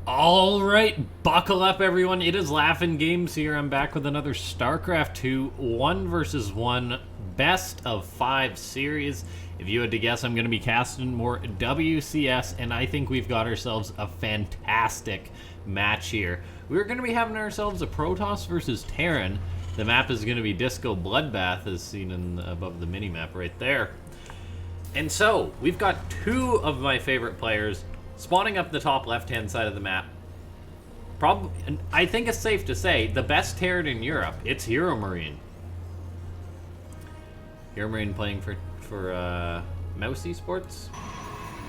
All right, buckle up, everyone. It is LaughNgamez here. I'm back with another Starcraft 2 1 versus 1 best of 5 series. If you had to guess, I'm going to be casting more WCS, and I think we've got ourselves a fantastic match here. We're going to be having ourselves a Protoss versus Terran. The map is going to be Disco Bloodbath, as seen above the mini-map right there. And so, we've got two of my favorite players spawning up the top left-hand side of the map. Probably, I think it's safe to say, the best Terran in Europe. It's HeRoMaRinE. HeRoMaRinE playing for Mouse Esports.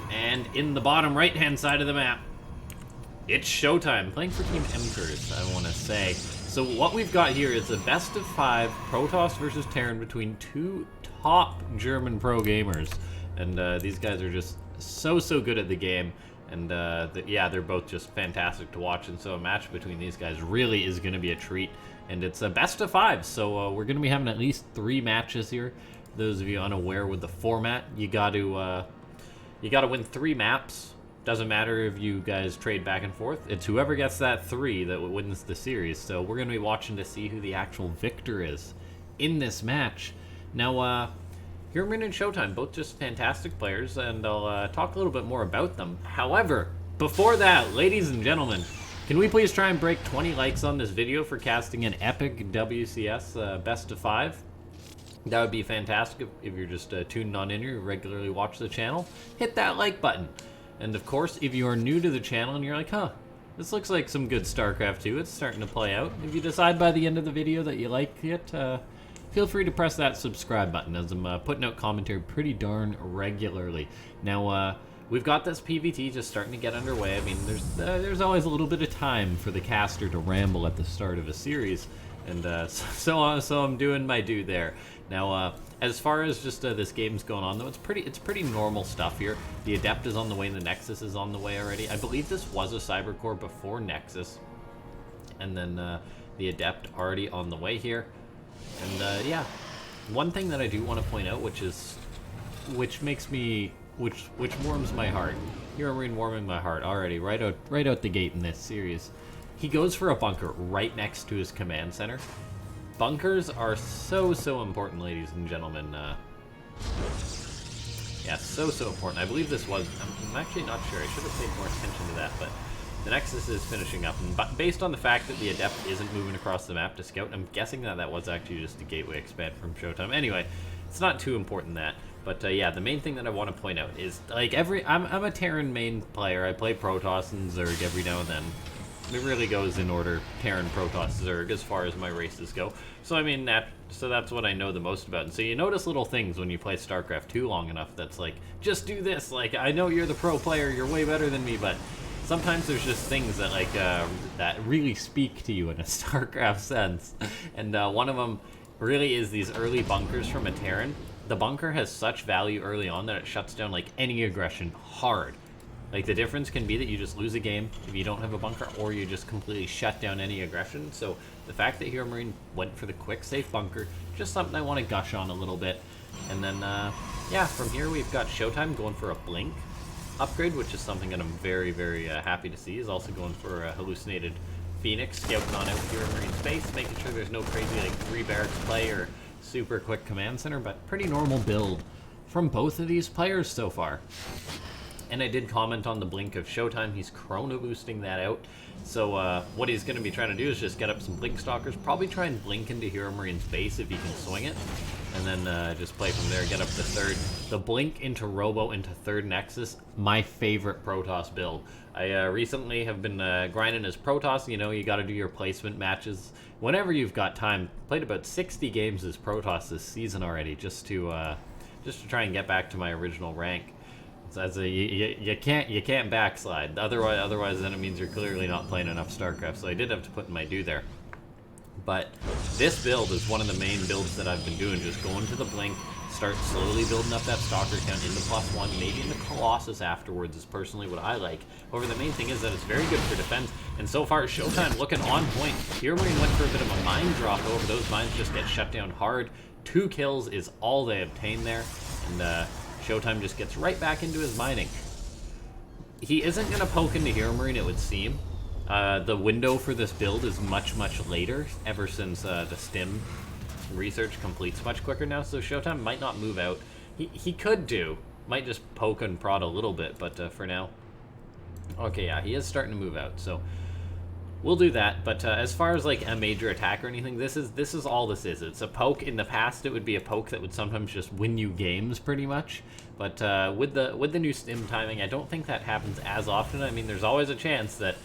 And in the bottom right-hand side of the map, it's ShoWTimE, playing for Team Emperors, I want to say. So what we've got here is a best of 5 Protoss versus Terran between two top German pro gamers. And these guys are just so good at the game. And yeah, they're both just fantastic to watch. And so a match between these guys really is going to be a treat. And it's a best of 5, so we're going to be having at least 3 matches here. Those of you unaware with the format, you got to win 3 maps. Doesn't matter if you guys trade back and forth. It's whoever gets that 3 that wins the series. So we're going to be watching to see who the actual victor is in this match. Now, HeRoMaRinE and ShoWTimE, both just fantastic players, and I'll talk a little bit more about them. However, before that, ladies and gentlemen, can we please try and break 20 likes on this video for casting an epic WCS best of 5? That would be fantastic if you're just tuned on in here, you regularly watch the channel. Hit that like button. And of course, if you are new to the channel and you're like, huh, this looks like some good Starcraft 2, it's starting to play out. If you decide by the end of the video that you like it, feel free to press that subscribe button, as I'm putting out commentary pretty darn regularly. Now, we've got this PvT just starting to get underway. I mean, there's always a little bit of time for the caster to ramble at the start of a series, and so I'm doing my due there. Now, as far as just this game's going on, though, it's pretty normal stuff here. The Adept is on the way, and the Nexus is on the way already. I believe this was a Cybercore before Nexus, and then the Adept already on the way here. And yeah, one thing that I do want to point out, which warms my heart. HeRoMaRinE warming my heart already, right out the gate in this series. He goes for a bunker right next to his command center. Bunkers are so important, ladies and gentlemen. Yeah, so important. I believe this was. I'm actually not sure. I should have paid more attention to that, but the Nexus is finishing up, and based on the fact that the Adept isn't moving across the map to scout, I'm guessing that was actually just a gateway expand from ShoWTimE. Anyway, it's not too important that. But yeah, the main thing that I want to point out is, like, I'm a Terran main player. I play Protoss and Zerg every now and then. It really goes in order: Terran, Protoss, Zerg, as far as my races go. So I mean, that's what I know the most about. And so you notice little things when you play StarCraft 2 long enough that's like, just do this. Like, I know you're the pro player, you're way better than me, but sometimes there's just things that that really speak to you in a StarCraft sense. And one of them really is these early bunkers from a Terran. The bunker has such value early on that it shuts down like any aggression hard. Like, the difference can be that you just lose a game if you don't have a bunker, or you just completely shut down any aggression. So the fact that HeRoMaRinE went for the quick, safe bunker, just something I want to gush on a little bit. And then, yeah, from here we've got ShoWTimE going for a Blink upgrade, which is something that I'm very happy to see. He's also going for a hallucinated Phoenix, scouting on out HeRoMaRinE space, making sure there's no crazy, like, 3 barracks play or super quick command center, but pretty normal build from both of these players so far. And I did comment on the Blink of ShoWTimE. He's chrono boosting that out. So what he's going to be trying to do is just get up some Blink Stalkers, probably try and blink into HeRoMaRinE's base if he can swing it, and then just play from there, get up to 3rd. The Blink into Robo into 3rd Nexus, my favorite Protoss build. I recently have been grinding as Protoss. You know, you got to do your placement matches whenever you've got time. Played about 60 games as Protoss this season already, just to try and get back to my original rank. So you can't backslide. Otherwise then it means you're clearly not playing enough StarCraft. So I did have to put in my due there. But this build is one of the main builds that I've been doing. Just going to the Blink, start slowly building up that Stalker count into +1, maybe in the Colossus afterwards is personally what I like. However, the main thing is that it's very good for defense. And so far, ShoWTimE looking on point. HeRoMaRinE went for a bit of a mine drop. Over those mines just get shut down hard. 2 kills is all they obtain there. And ShoWTimE just gets right back into his mining. he isn't going to poke into HeRoMaRinE, it would seem. The window for this build is much, much later, ever since the stim research completes much quicker now, so ShoWTimE might not move out. He could do. Might just poke and prod a little bit, but for now... Okay, yeah, he is starting to move out, so... We'll do that, but as far as like a major attack or anything, this is all this is. It's a poke. In the past, it would be a poke that would sometimes just win you games, pretty much. But with the new stim timing, I don't think that happens as often. I mean, there's always a chance that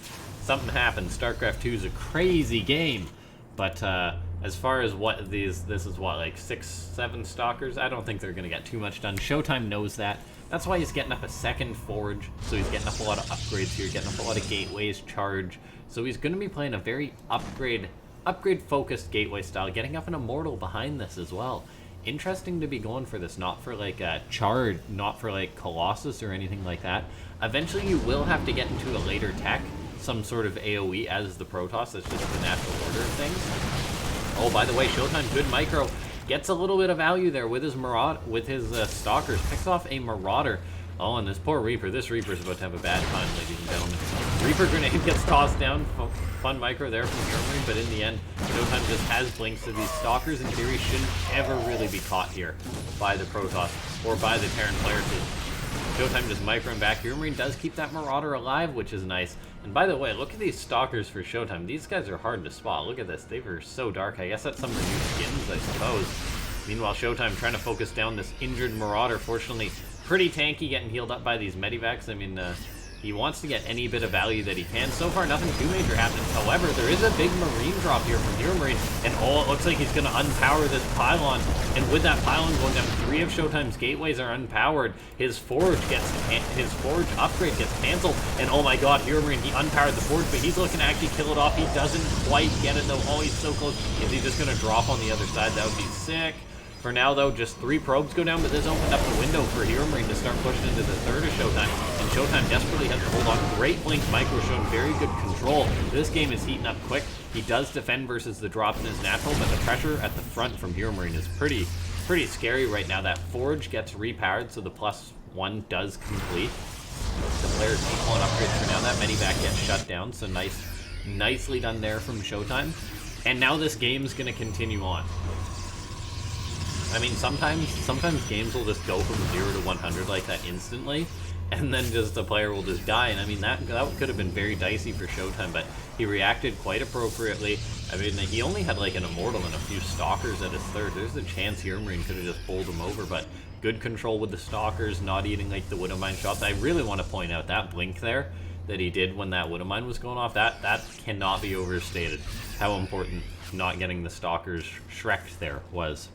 something happens. Starcraft 2 is a crazy game, but as far as what this is what, like 6, 7 stalkers. I don't think they're gonna get too much done. ShoWTimE knows that. That's why he's getting up a second forge, so he's getting up a lot of upgrades here, getting up a lot of gateways, charge. So he's going to be playing a very upgrade-focused gateway style, getting up an immortal behind this as well. Interesting to be going for this, not for like a charge, not for like Colossus or anything like that. Eventually you will have to get into a later tech, some sort of AoE as the Protoss. That's just the natural order of things. Oh, by the way, ShoWTimE, good micro. Gets a little bit of value there with his stalkers. Picks off a Marauder. Oh, and this poor Reaper. This Reaper's about to have a bad time, ladies and gentlemen. Reaper grenade gets tossed down. Fun micro there from HeRoMaRinE, but in the end, ShoWTimE just has blinks to these stalkers. In theory, shouldn't ever really be caught here by the Protoss or by the Terran player team. ShoWTimE just microing back. HeRoMaRinE does keep that Marauder alive, which is nice. And by the way, look at these stalkers for ShoWTimE. These guys are hard to spot. Look at this. They were so dark. I guess that's some of the new skins, I suppose. Meanwhile, ShoWTimE trying to focus down this injured Marauder. Fortunately, pretty tanky, getting healed up by these medivacs. I mean, he wants to get any bit of value that he can. So far, nothing too major happening. However, there is a big Marine drop here from HeRoMaRinE, and oh, it looks like he's going to unpower this pylon. And with that pylon going down, 3 of ShoWTimE's gateways are unpowered. His forge upgrade gets canceled, and oh my god, HeRoMaRinE, he unpowered the forge, but he's looking to actually kill it off. He doesn't quite get it though. Oh, he's so close. Is he just going to drop on the other side? That would be sick. For now, though, just 3 probes go down, but this opened up the window for HeRoMaRinE to start pushing into the third of ShoWTimE. And ShoWTimE desperately has to hold on. Great blink micro showing very good control. This game is heating up quick. He does defend versus the drop in his natural, but the pressure at the front from HeRoMaRinE is pretty scary right now. That forge gets repowered, so the +1 does complete. The players keep pulling upgrades for now. That medivac gets shut down, so nicely done there from ShoWTimE. And now this game's going to continue on. I mean, sometimes games will just go from 0 to 100 like that instantly, and then just the player will just die. And I mean, that could have been very dicey for ShoWTimE, but he reacted quite appropriately. I mean, he only had like an immortal and a few stalkers at his third. There's a chance HeRoMaRinE could have just bowled him over, but good control with the stalkers, not eating like the Widowmine shots. I really want to point out that blink there that he did when that Widowmine was going off. That cannot be overstated. How important not getting the stalkers Shrek'd there was.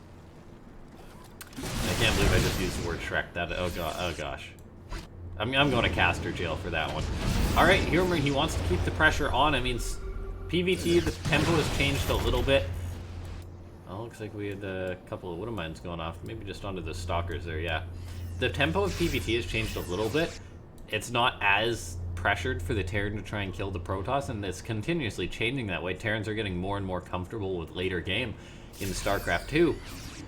I can't believe I just used the word Shrek. Oh gosh. I'm going to caster jail for that one. Alright, HeRoMaRinE, he wants to keep the pressure on. I mean, PvT, the tempo has changed a little bit. Oh, looks like we had a couple of Widowmines going off. Maybe just onto the stalkers there, yeah. The tempo of PvT has changed a little bit. It's not as pressured for the Terran to try and kill the Protoss, and it's continuously changing that way. Terrans are getting more and more comfortable with later game in StarCraft 2.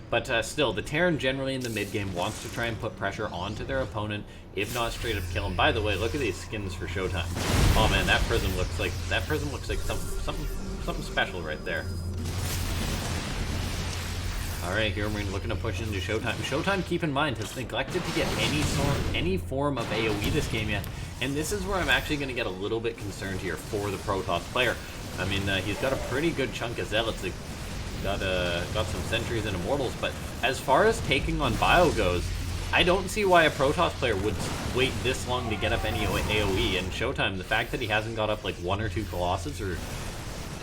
But still, the Terran generally in the mid-game wants to try and put pressure onto their opponent, if not straight up kill him. By the way, look at these skins for ShoWTimE. Oh man, that prism looks like something special right there. Alright, HeRoMaRinE looking to push into ShoWTimE. ShoWTimE, keep in mind, has neglected to get any form of AoE this game yet. And this is where I'm actually going to get a little bit concerned here for the Protoss player. I mean, he's got a pretty good chunk of Zealots. Got some Sentries and Immortals, but as far as taking on Bio goes, I don't see why a Protoss player would wait this long to get up any AoE. And ShoWTimE, the fact that he hasn't got up like 1 or 2 Colossus, or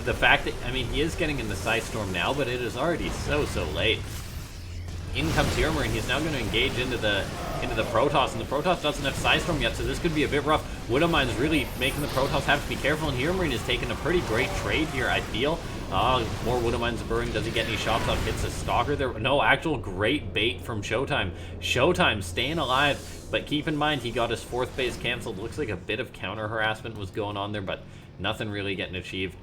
the fact that, I mean, he is getting in the Psystorm now, but it is already so late. In comes HeRoMaRinE. He's now going to engage into the Protoss, and the Protoss doesn't have Psystorm yet, so this could be a bit rough. Widowmine's really making the Protoss have to be careful, and HeRoMaRinE is taking a pretty great trade here, I feel. More Widowmines burning. Does he get any shots off? Hits a stalker there. No, actual great bait from ShoWTimE. ShoWTimE staying alive, but keep in mind he got his 4th base canceled. Looks like a bit of counter harassment was going on there, but nothing really getting achieved.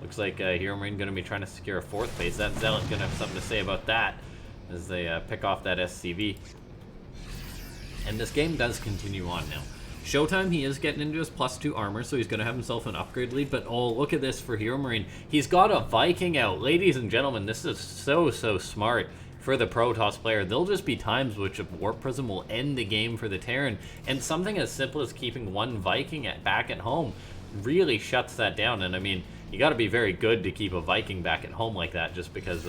Looks like HeRoMaRinE going to be trying to secure a 4th base. That Zealot going to have something to say about that as they pick off that SCV. And this game does continue on now. ShoWTimE, he is getting into his +2 armor, so he's going to have himself an upgrade lead, but oh, look at this for HeRoMaRinE. He's got a Viking out. Ladies and gentlemen, this is so smart for the Protoss player. There'll just be times which a Warp Prism will end the game for the Terran, and something as simple as keeping one Viking back at home really shuts that down. And I mean, you got to be very good to keep a Viking back at home like that, just because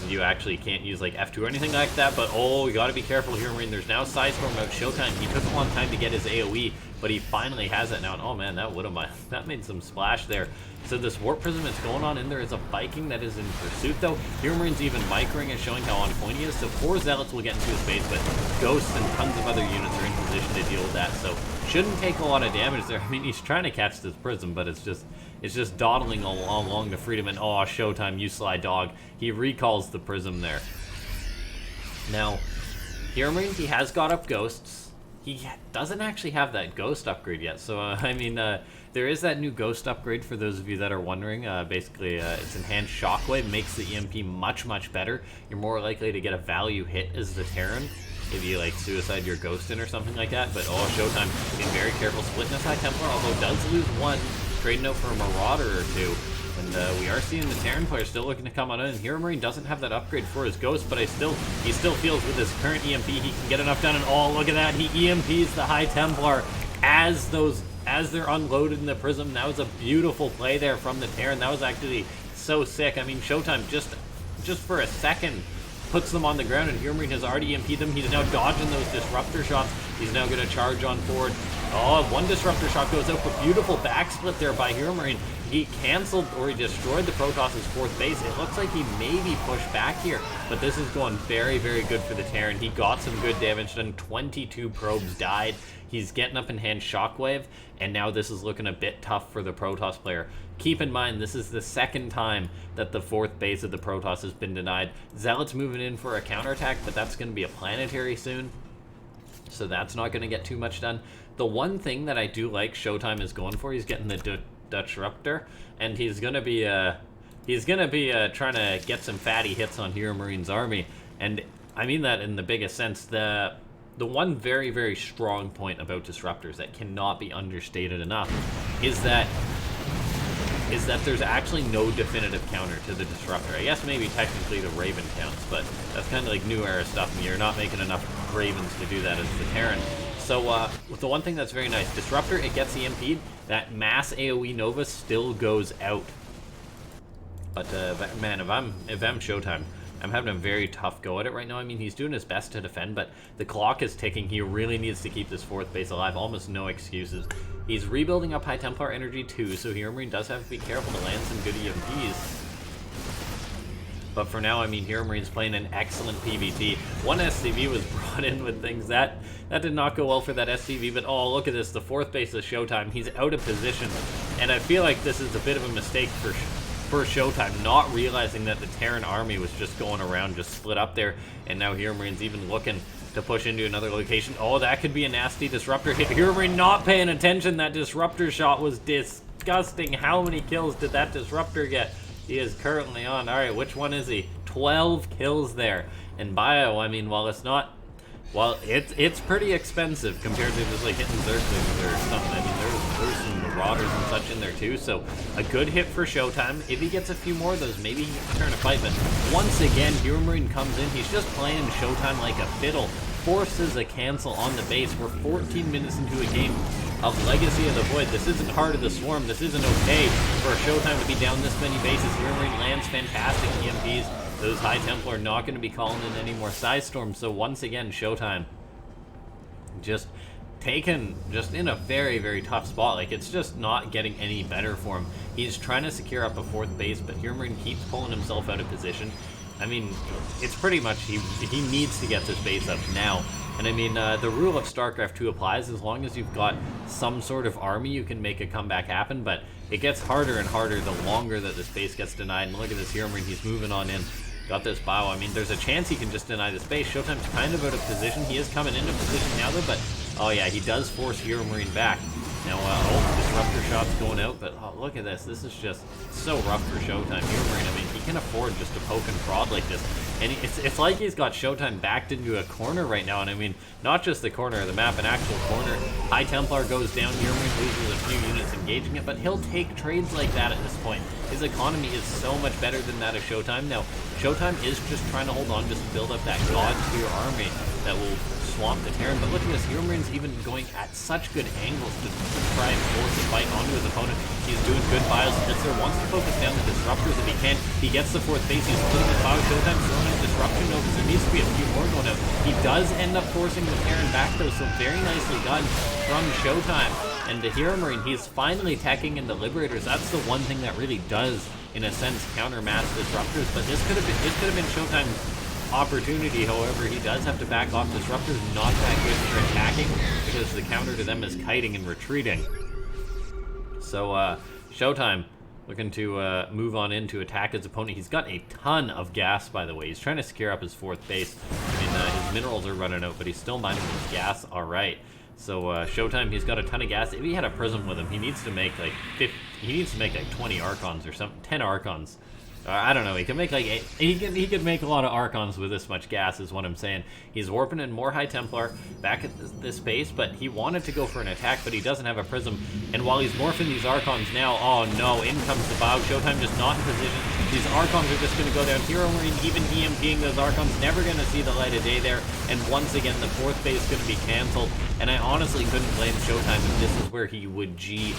you actually can't use like F2 or anything like that. But oh, you gotta be careful here, HeRoMaRinE. There's now Sidestorm out. ShoWTimE, he took a long time to get his AoE, but he finally has it now. And oh man, that made some splash there. So this Warp Prism is going on in there is a Viking that is in pursuit though. HeRoMaRinE's even microing and showing how on point he is. So 4 Zealots will get into his base, but Ghosts and tons of other units are in position to deal with that. So shouldn't take a lot of damage there. I mean, he's trying to catch this Prism, but it's just dawdling along the Freedom. And oh, ShoWTimE, you sly dog. He recalls the Prism there. Now, HeRoMaRinE, he has got up Ghosts. He doesn't actually have that Ghost upgrade yet. So, I mean, there is that new Ghost upgrade for those of you that are wondering. Basically, it's Enhanced Shockwave, makes the EMP much better. You're more likely to get a value hit as the Terran if you like suicide your Ghost in or something like that. But oh, ShoWTimE, being very careful, splitting this High Templar, although does lose one, trading out for a Marauder or two. And we are seeing the Terran player still looking to come on in. HeRoMaRinE doesn't have that upgrade for his Ghost, but he still feels with his current EMP he can get enough done. And oh, look at that, he EMPs the High Templar as they're unloaded in the Prism. That was a beautiful play there from the Terran. That was actually so sick. I mean, ShoWTimE just for a second puts them on the ground, and HeRoMaRinE has already EMP'd them. He's now dodging those Disruptor shots. He's now going to charge on forward. Oh, one Disruptor shot goes out, but beautiful backsplit there by HeRoMaRinE. He canceled, or he destroyed the Protoss' 4th base. It looks like he maybe pushed back here, but this is going very good for the Terran. He got some good damage done. 22 probes died. He's getting up Enhanced Shockwave, and now this is looking a bit tough for the Protoss player. Keep in mind, this is the second time that the 4th base of the Protoss has been denied. Zealot's moving in for a counterattack, but that's going to be a planetary soon, so that's not going to get too much done. The one thing that I do like ShoWTimE is going for, he's getting the Disruptor, and he's going to be trying to get some fatty hits on HeRoMaRinE's army. And I mean that in the biggest sense. The one very strong point about Disruptors that cannot be understated enough is that there's actually no definitive counter to the Disruptor. I guess maybe technically the Raven counts, but that's kind of like new era stuff, and you're not making enough Ravens to do that as the Terran. So with the one thing that's very nice, Disruptor, it gets EMP'd, that mass AoE Nova still goes out. But man, if I'm ShoWTimE, I'm having a very tough go at it right now. I mean, he's doing his best to defend, but the clock is ticking. He really needs to keep this 4th base alive. Almost no excuses. He's rebuilding up High Templar energy too, so HeRoMaRinE does have to be careful to land some good EMPs. But for now, I mean, HeRoMaRinE's playing an excellent PvT. One SCV was brought in with things that did not go well for that SCV, but oh, look at this, the 4th base of ShoWTimE. He's out of position, and I feel like this is a bit of a mistake for ShoWTimE, not realizing that the Terran army was just going around, just split up there, and now HeRoMaRinE's even looking to push into another location. Oh, that could be a nasty Disruptor hit. HeRoMaRinE not paying attention. That Disruptor shot was disgusting. How many kills did that Disruptor get? He is currently on. Alright, which one is he? 12 kills there. And Bio, I mean, while it's not... Well, it's pretty expensive compared to just like hitting Zerglings or something. I mean, there's some Marauders and such in there too, so a good hit for ShoWTimE. If he gets a few more of those, maybe he can turn a fight, but once again, HeRoMaRinE comes in. He's just playing ShoWTimE like a fiddle. Forces a cancel on the base. We're 14 minutes into a game of Legacy of the Void. This isn't Heart of the Swarm. This isn't okay for ShoWTimE to be down this many bases. HeRoMaRinE lands fantastic EMPs. Those High Templar are not going to be calling in any more Sidestorms. So once again, ShoWTimE just taken in a very tough spot. Like, it's just not getting any better for him. He's trying to secure up a 4th base, but HeRoMaRinE keeps pulling himself out of position. I mean, it's pretty much he needs to get this base up now. And I mean, the rule of Starcraft 2 applies. As long as you've got some sort of army, you can make a comeback happen, but it gets harder and harder the longer that this base gets denied. And look at this HeRoMaRinE, he's moving on in. Got this bio. I mean, there's a chance he can just deny this base. ShoWTimE's kind of out of position. He is coming into position now, though, but oh yeah, he does force HeRoMaRinE back. Now, oh, disruptor shots going out, but oh, look at this. This is just so rough for ShoWTime. HeRoMaRinE, I mean, he can afford just to poke and prod like this. And it's like he's got ShoWTime backed into a corner right now. And I mean, not just the corner of the map, an actual corner. High Templar goes down, HeRoMaRinE loses a few units engaging it, but he'll take trades like that at this point. His economy is so much better than that of ShoWTime. Now, ShoWTime is just trying to hold on, just to build up that god tier army that will swamp the Terran. But look at this, HeRoMaRinE's even going at such good angles to try and force a fight onto his opponent. He's doing good bios. Blitzer wants to focus down the disruptors if he can. He gets the 4th base. He's putting his bio. ShoWTime throwing out disruption nodes. There needs to be a few more going out. He does end up forcing the Terran back though, so very nicely done from ShoWTime. And to HeRoMaRinE, he's finally teching into Liberators. That's the one thing that really does, in a sense, counter mass disruptors. But this could have been ShoWTime's opportunity. However, he does have to back off. Disruptors not that good for attacking because the counter to them is kiting and retreating. So ShoWTime looking to move on in to attack his opponent. He's got a ton of gas, by the way. He's trying to secure up his 4th base. I mean, his minerals are running out, but he's still mining his gas. All right. So ShoWTime, he's got a ton of gas. If he had a prism with him, he needs to make like 20 Archons or something, 10 Archons. I don't know, he could make like 8, he could make a lot of Archons with this much gas is what I'm saying. He's warping in more High Templar back at this base, but he wanted to go for an attack, but he doesn't have a prism. And while he's morphing these Archons now, oh no, in comes the bio. ShoWTime just not in position. These Archons are just going to go down. HeRoMaRinE even EMPing those Archons, never going to see the light of day there. And once again, the 4th base is going to be cancelled. And I honestly couldn't blame ShoWTime if this is where he would G.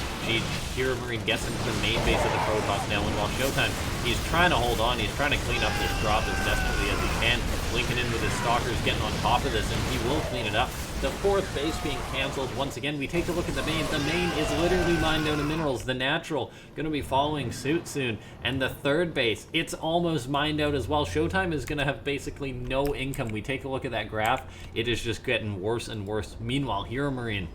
HeRoMaRinE gets into the main base of the Protoss now, and while ShoWTime, he's trying to hold on, he's trying to clean up this drop as desperately as he can, linking in with his Stalkers, getting on top of this, and he will clean it up. The 4th base being cancelled. Once again, we take a look at the main. The main is literally mined down to minerals. The natural going to be following suit soon. And the 3rd base, it's almost mined out as well. ShoWTime is going to have basically no income. We take a look at that graph. It is just getting worse and worse. Meanwhile, HeRoMaRinE,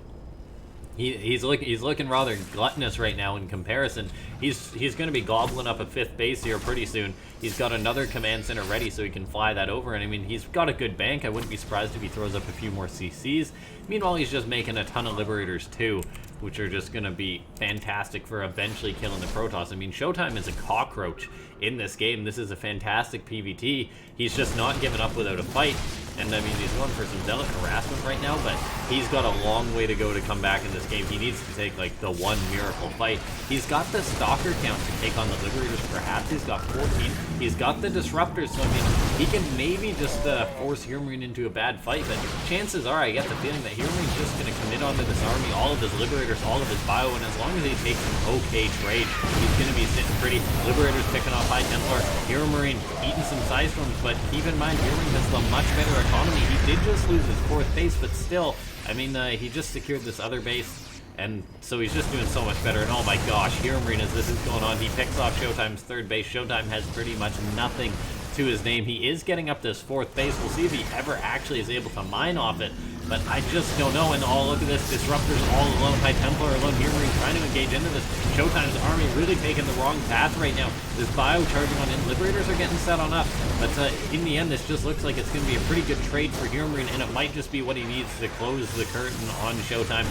he's looking rather gluttonous right now in comparison. He's going to be gobbling up a 5th base here pretty soon. He's got another command center ready so he can fly that over. And I mean, he's got a good bank. I wouldn't be surprised if he throws up a few more CCs. Meanwhile, he's just making a ton of Liberators too, which are just going to be fantastic for eventually killing the Protoss. I mean, ShoWTime is a cockroach in this game. This is a fantastic PvT. He's just not giving up without a fight. And I mean, he's going for some zealot harassment right now, but he's got a long way to go to come back in this game. He needs to take like the one miracle fight. He's got the Stalker count to take on the Liberators, perhaps. He's got 14. He's got the Disruptors, so I mean, he can maybe just force HeRoMaRinE into a bad fight, but chances are I get the feeling that HeRoMaRine's just going to commit onto this army, all of his Liberators, all of his bio, and as long as he takes an okay trade, he's going to be sitting pretty. Liberators picking off High Templar, HeRoMaRinE eating some Side Storms, but keep in mind, HeRoMaRinE has the much better economy. He did just lose his 4th base, but still, I mean, he just secured this other base, and so he's just doing so much better. And oh my gosh, HeRoMaRinE, as this is going on, he picks off ShoWTime's 3rd base. ShoWTime has pretty much nothing to his name. He is getting up this 4th base. We'll see if he ever actually is able to mine off it, but I just don't know. And oh, look at this, Disruptors all alone, High Templar alone, HeRoMaRinE trying to engage into this. ShoWTime's army really taking the wrong path right now. This bio charging on in. Liberators are getting set on up, but in the end, this just looks like it's going to be a pretty good trade for HeRoMaRinE, and it might just be what he needs to close the curtain on ShoWTime,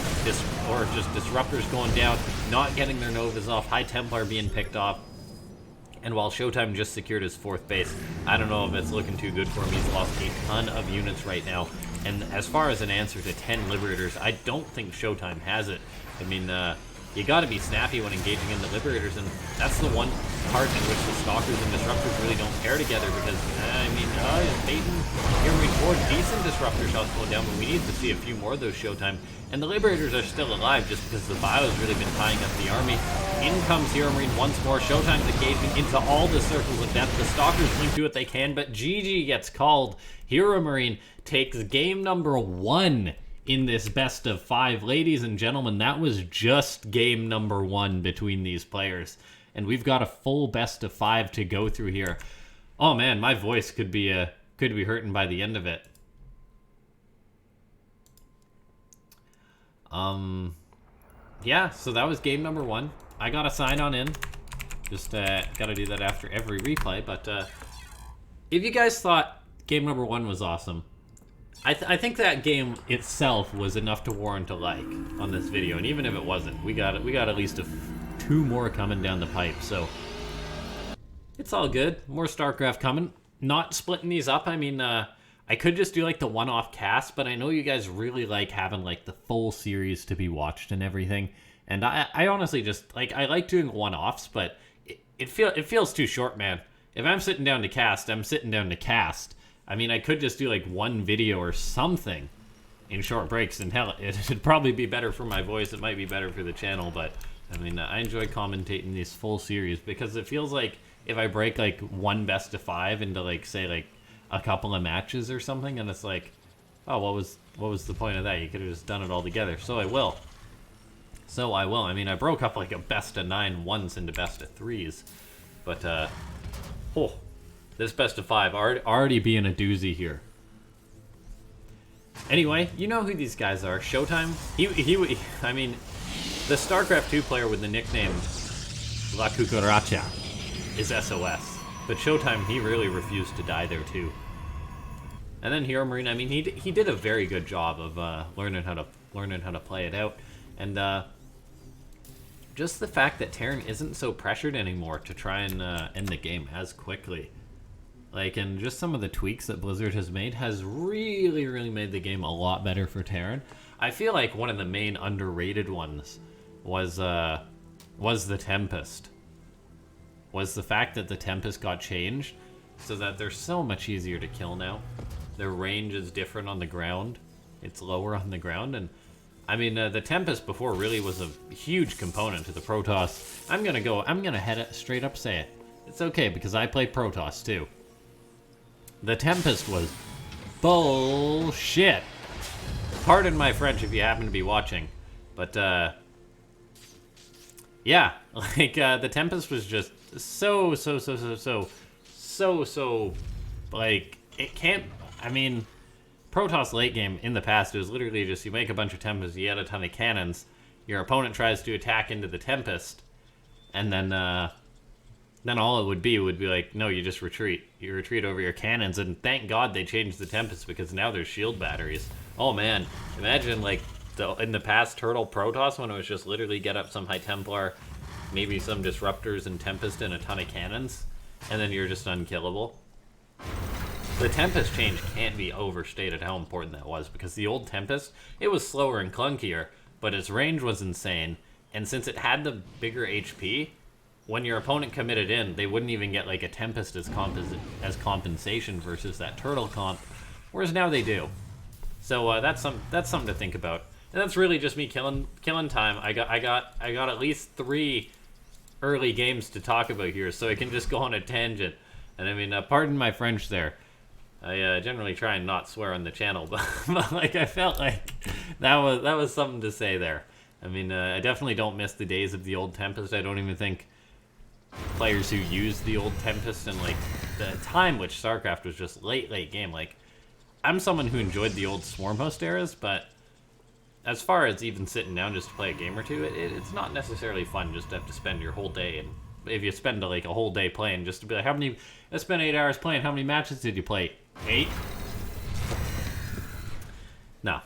or just Disruptors going down, not getting their Novas off, High Templar being picked off. And while ShoWTime just secured his 4th base, I don't know if it's looking too good for him. He's lost a ton of units right now. And as far as an answer to 10 Liberators, I don't think ShoWTime has it. I mean, you got to be snappy when engaging into Liberators, and that's the one part in which the Stalkers and Disruptors really don't pair together, because, I mean, Baton, HeRoMaRinE 4 decent Disruptor shots going down, but we need to see a few more of those ShoWTime. And the Liberators are still alive just because the bio's really been tying up the army. In comes HeRoMaRinE once more. ShoWTime's engaging into all the circles of death. The Stalkers link to what they can, but GG gets called. HeRoMaRinE takes game number 1 in this best of 5. Ladies and gentlemen, that was just game number 1 between these players. And we've got a full best of 5 to go through here. Oh man, my voice could be hurting by the end of it. Yeah, so that was game number 1. I gotta sign on in. Just gotta do that after every replay, but if you guys thought game number 1 was awesome, I think that game itself was enough to warrant a like on this video, and even if it wasn't, we got at least two more coming down the pipe, so it's all good. More StarCraft coming. Not splitting these up. I mean, I could just do like the one-off cast, but I know you guys really like having like the full series to be watched and everything, and I honestly just like, I like doing one-offs, but it feels too short, man. If I'm sitting down to cast, I'm sitting down to cast. I mean, I could just do like one video or something in short breaks, and hell, it'd probably be better for my voice. It might be better for the channel, but I mean, I enjoy commentating these full series because it feels like if I break like one best of 5 into like, say, like a couple of matches or something, and it's like, oh, what was the point of that? You could have just done it all together. So I will. I mean, I broke up like a best of 9 once into best of 3s, but this best of 5 already being a doozy here. Anyway, you know who these guys are. ShoWTimE. I mean, the StarCraft 2 player with the nickname La Cucaracha is SOS, but ShoWTimE, he really refused to die there too. And then HeRoMaRinE. I mean, he did a very good job of learning how to play it out, and just the fact that Terran isn't so pressured anymore to try and end the game as quickly. Like, and just some of the tweaks that Blizzard has made has really made the game a lot better for Terran. I feel like one of the main underrated ones was the Tempest. Was the fact that the Tempest got changed so that they're so much easier to kill now. Their range is different on the ground. It's lower on the ground, and I mean, the Tempest before really was a huge component to the Protoss. I'm gonna head it straight up say it. It's okay, because I play Protoss too. The Tempest was bullshit. Pardon my French if you happen to be watching, but yeah, like the Tempest was just so like, it can't. I mean, Protoss late game in the past, it was literally just you make a bunch of Tempests, you add a ton of cannons, your opponent tries to attack into the Tempest, and then all it would be like, no, you just retreat. You retreat over your cannons, and thank God they changed the Tempest, because now there's shield batteries. Oh man, imagine like in the past Turtle Protoss when it was just literally get up some High Templar, maybe some Disruptors and Tempest and a ton of cannons, and then you're just unkillable. The Tempest change can't be overstated how important that was, because the old Tempest, it was slower and clunkier, but its range was insane, and since it had the bigger HP, when your opponent committed in, they wouldn't even get like a Tempest as compensation versus that Turtle comp, whereas now they do. So that's something to think about, and that's really just me killing time. I got at least 3 early games to talk about here, so I can just go on a tangent. And I mean, pardon my French there. I generally try and not swear on the channel, but like, I felt like that was something to say there. I mean, I definitely don't miss the days of the old Tempest. I don't even think players who used the old Tempest and like the time which StarCraft was just late game. Like, I'm someone who enjoyed the old Swarm Host eras, but as far as even sitting down just to play a game or two, it's not necessarily fun just to have to spend your whole day. And if you spend like a whole day playing, just to be like, I spent 8 hours playing, how many matches did you play? 8? No.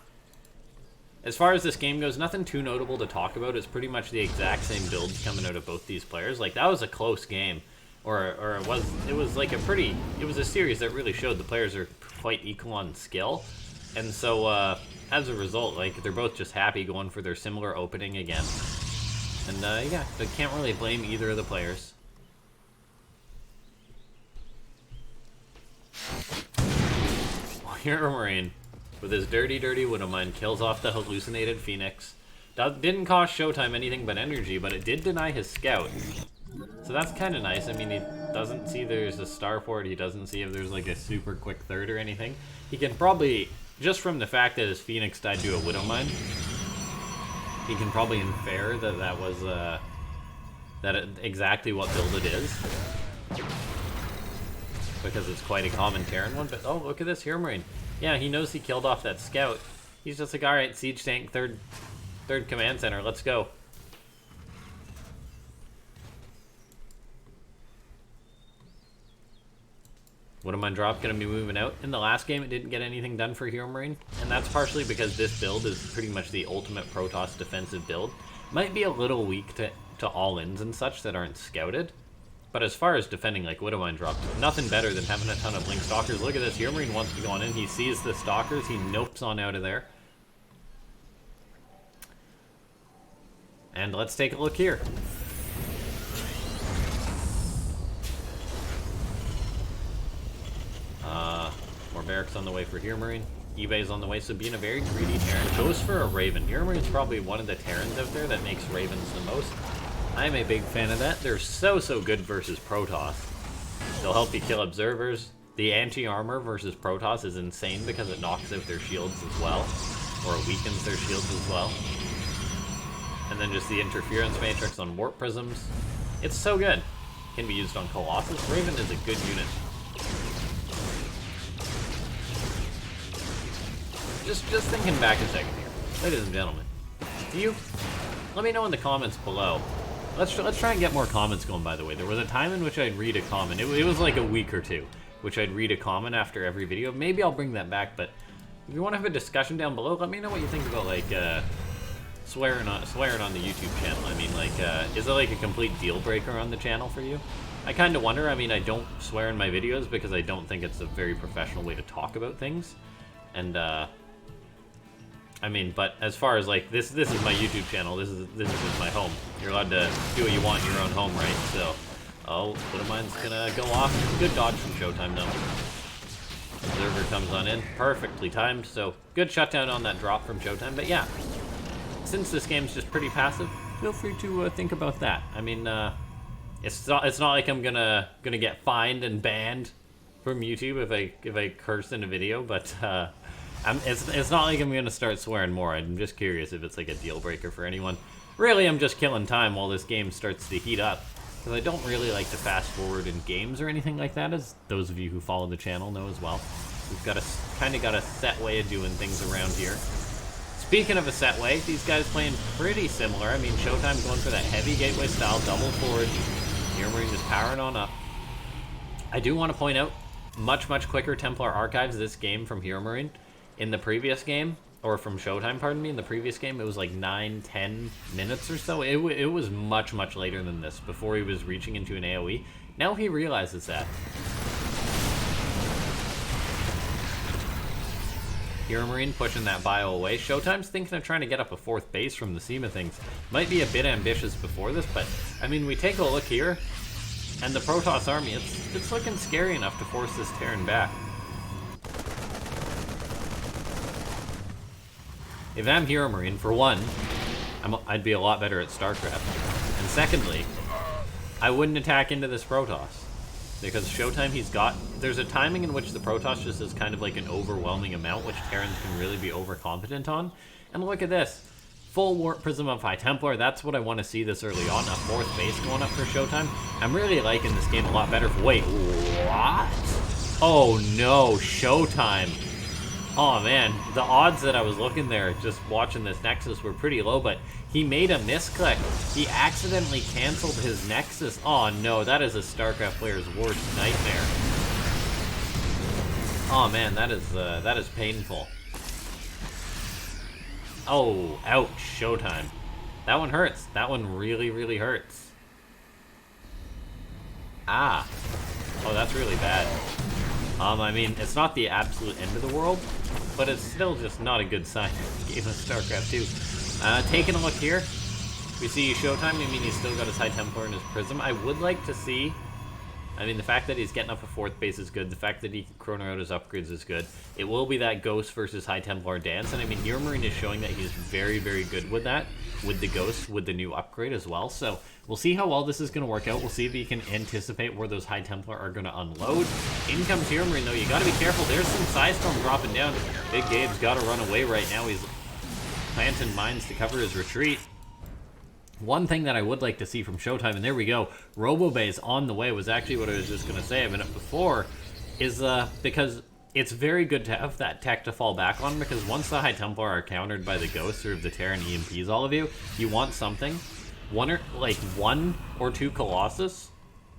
As far as this game goes, nothing too notable to talk about. It's pretty much the exact same builds coming out of both these players. Like, that was a close game, or it was like it was a series that really showed the players are quite equal on skill, and so as a result, like, they're both just happy going for their similar opening again. And yeah, I can't really blame either of the players. HeRoMaRinE, with his dirty Widowmine, kills off the hallucinated Phoenix. Didn't cost ShoWTimE anything but energy, but it did deny his scout. So that's kind of nice. I mean, he doesn't see there's a starport, he doesn't see if there's like a super quick third or anything. He can probably, just from the fact that his Phoenix died to a Widowmine, he can probably infer that that was exactly what build it is, because it's quite a common Terran one. But oh, look at this HeRoMaRinE. Yeah, he knows he killed off that scout. He's just like, all right, siege tank, third command center, let's go. Widowmine drop going to be moving out. In the last game, it didn't get anything done for HeRoMaRinE, and that's partially because this build is pretty much the ultimate Protoss defensive build. Might be a little weak to all-ins and such that aren't scouted, but as far as defending like Widowmine drops, nothing better than having a ton of Blink Stalkers. Look at this, HeRoMaRinE wants to go on in, he sees the Stalkers, he nopes on out of there. And let's take a look here. More barracks on the way for HeRoMaRinE. eBay's on the way, so being a very greedy Terran. Goes for a Raven. HeRoMaRine's probably one of the Terrans out there that makes Ravens the most. I'm a big fan of that. They're so good versus Protoss. They'll help you kill observers. The anti-armor versus Protoss is insane because it knocks out their shields as well. Or weakens their shields as well. And then just the interference matrix on warp prisms. It's so good. Can be used on Colossus. Raven is a good unit. Just thinking back a second here, ladies and gentlemen. Let me know in the comments below. Let's try and get more comments going. By the way, there was a time in which I'd read a comment. It was like a week or two, which I'd read a comment after every video. Maybe I'll bring that back. But if you want to have a discussion down below, let me know what you think about like swearing on the YouTube channel. I mean, like, is it like a complete deal breaker on the channel for you? I kind of wonder. I mean, I don't swear in my videos because I don't think it's a very professional way to talk about things, and I mean, but as far as like this is my YouTube channel. This is my home. You're allowed to do what you want in your own home, right? So, oh, Widowmine's gonna go off. Good dodge from ShoWTimE though. Observer comes on in, perfectly timed. So good shutdown on that drop from ShoWTimE. But yeah, since this game's just pretty passive, feel free to think about that. I mean, it's not like I'm gonna get fined and banned from YouTube if I curse in a video, but it's not like I'm gonna start swearing more. I'm just curious if it's like a deal breaker for anyone. Really, I'm just killing time while this game starts to heat up, because I don't really like to fast forward in games or anything like that, as those of you who follow the channel know as well. We've got kind of got a set way of doing things around here. Speaking of a set way, these guys playing pretty similar. I mean, ShoWTimE going for that heavy gateway style, double forward. HeRoMaRinE just powering on up. I do want to point out, much quicker Templar archives this game from HeRoMaRinE. In the previous game, or from ShoWTimE, pardon me, in the previous game, it was like 9-10 minutes or so. It was much later than this, before he was reaching into an AoE. Now he realizes that. HeRoMaRinE pushing that bio away. ShoWTimE's thinking of trying to get up a 4th base from the seam of things. Might be a bit ambitious before this, but, I mean, we take a look here, and the Protoss army, it's looking scary enough to force this Terran back. If I'm HeRoMaRinE, for one, I'd be a lot better at Starcraft. And secondly, I wouldn't attack into this Protoss. Because ShoWTimE, there's a timing in which the Protoss just is kind of like an overwhelming amount, which Terrans can really be overcompetent on. And look at this. Full Warp Prism of High Templar, that's what I want to see this early on. A 4th base going up for ShoWTimE. I'm really liking this game a lot better. Wait, what? Oh no, ShoWTimE. Oh man, the odds that I was looking there just watching this Nexus were pretty low, but he made a misclick. He accidentally canceled his Nexus. Oh no, that is a StarCraft player's worst nightmare. Oh man, that is painful. Oh, ouch, ShoWTimE. That one hurts. That one really hurts. Ah. Oh, that's really bad. I mean, it's not the absolute end of the world, but it's still just not a good sign in the game of StarCraft 2. Taking a look here, we see ShoWTimE. I mean, he's still got his High Templar and his Prism. I would like to see, I mean, the fact that he's getting up a 4th base is good. The fact that he can chrono out his upgrades is good. It will be that Ghost versus High Templar dance, and I mean, HeRoMaRinE is showing that he's very good with that, with the Ghost, with the new upgrade as well. So we'll see how well this is going to work out. We'll see if he can anticipate where those High Templar are going to unload. In comes HeRoMaRinE, though. You got to be careful. There's some Psystorm dropping down. Big Gabe's got to run away right now. He's planting mines to cover his retreat. One thing that I would like to see from ShoWTimE, and there we go, RoboBay's on the way, was actually what I was just going to say a minute before, is because it's very good to have that tech to fall back on, because once the High Templar are countered by the Ghosts or the Terran EMPs, all of you want something. One or two Colossus,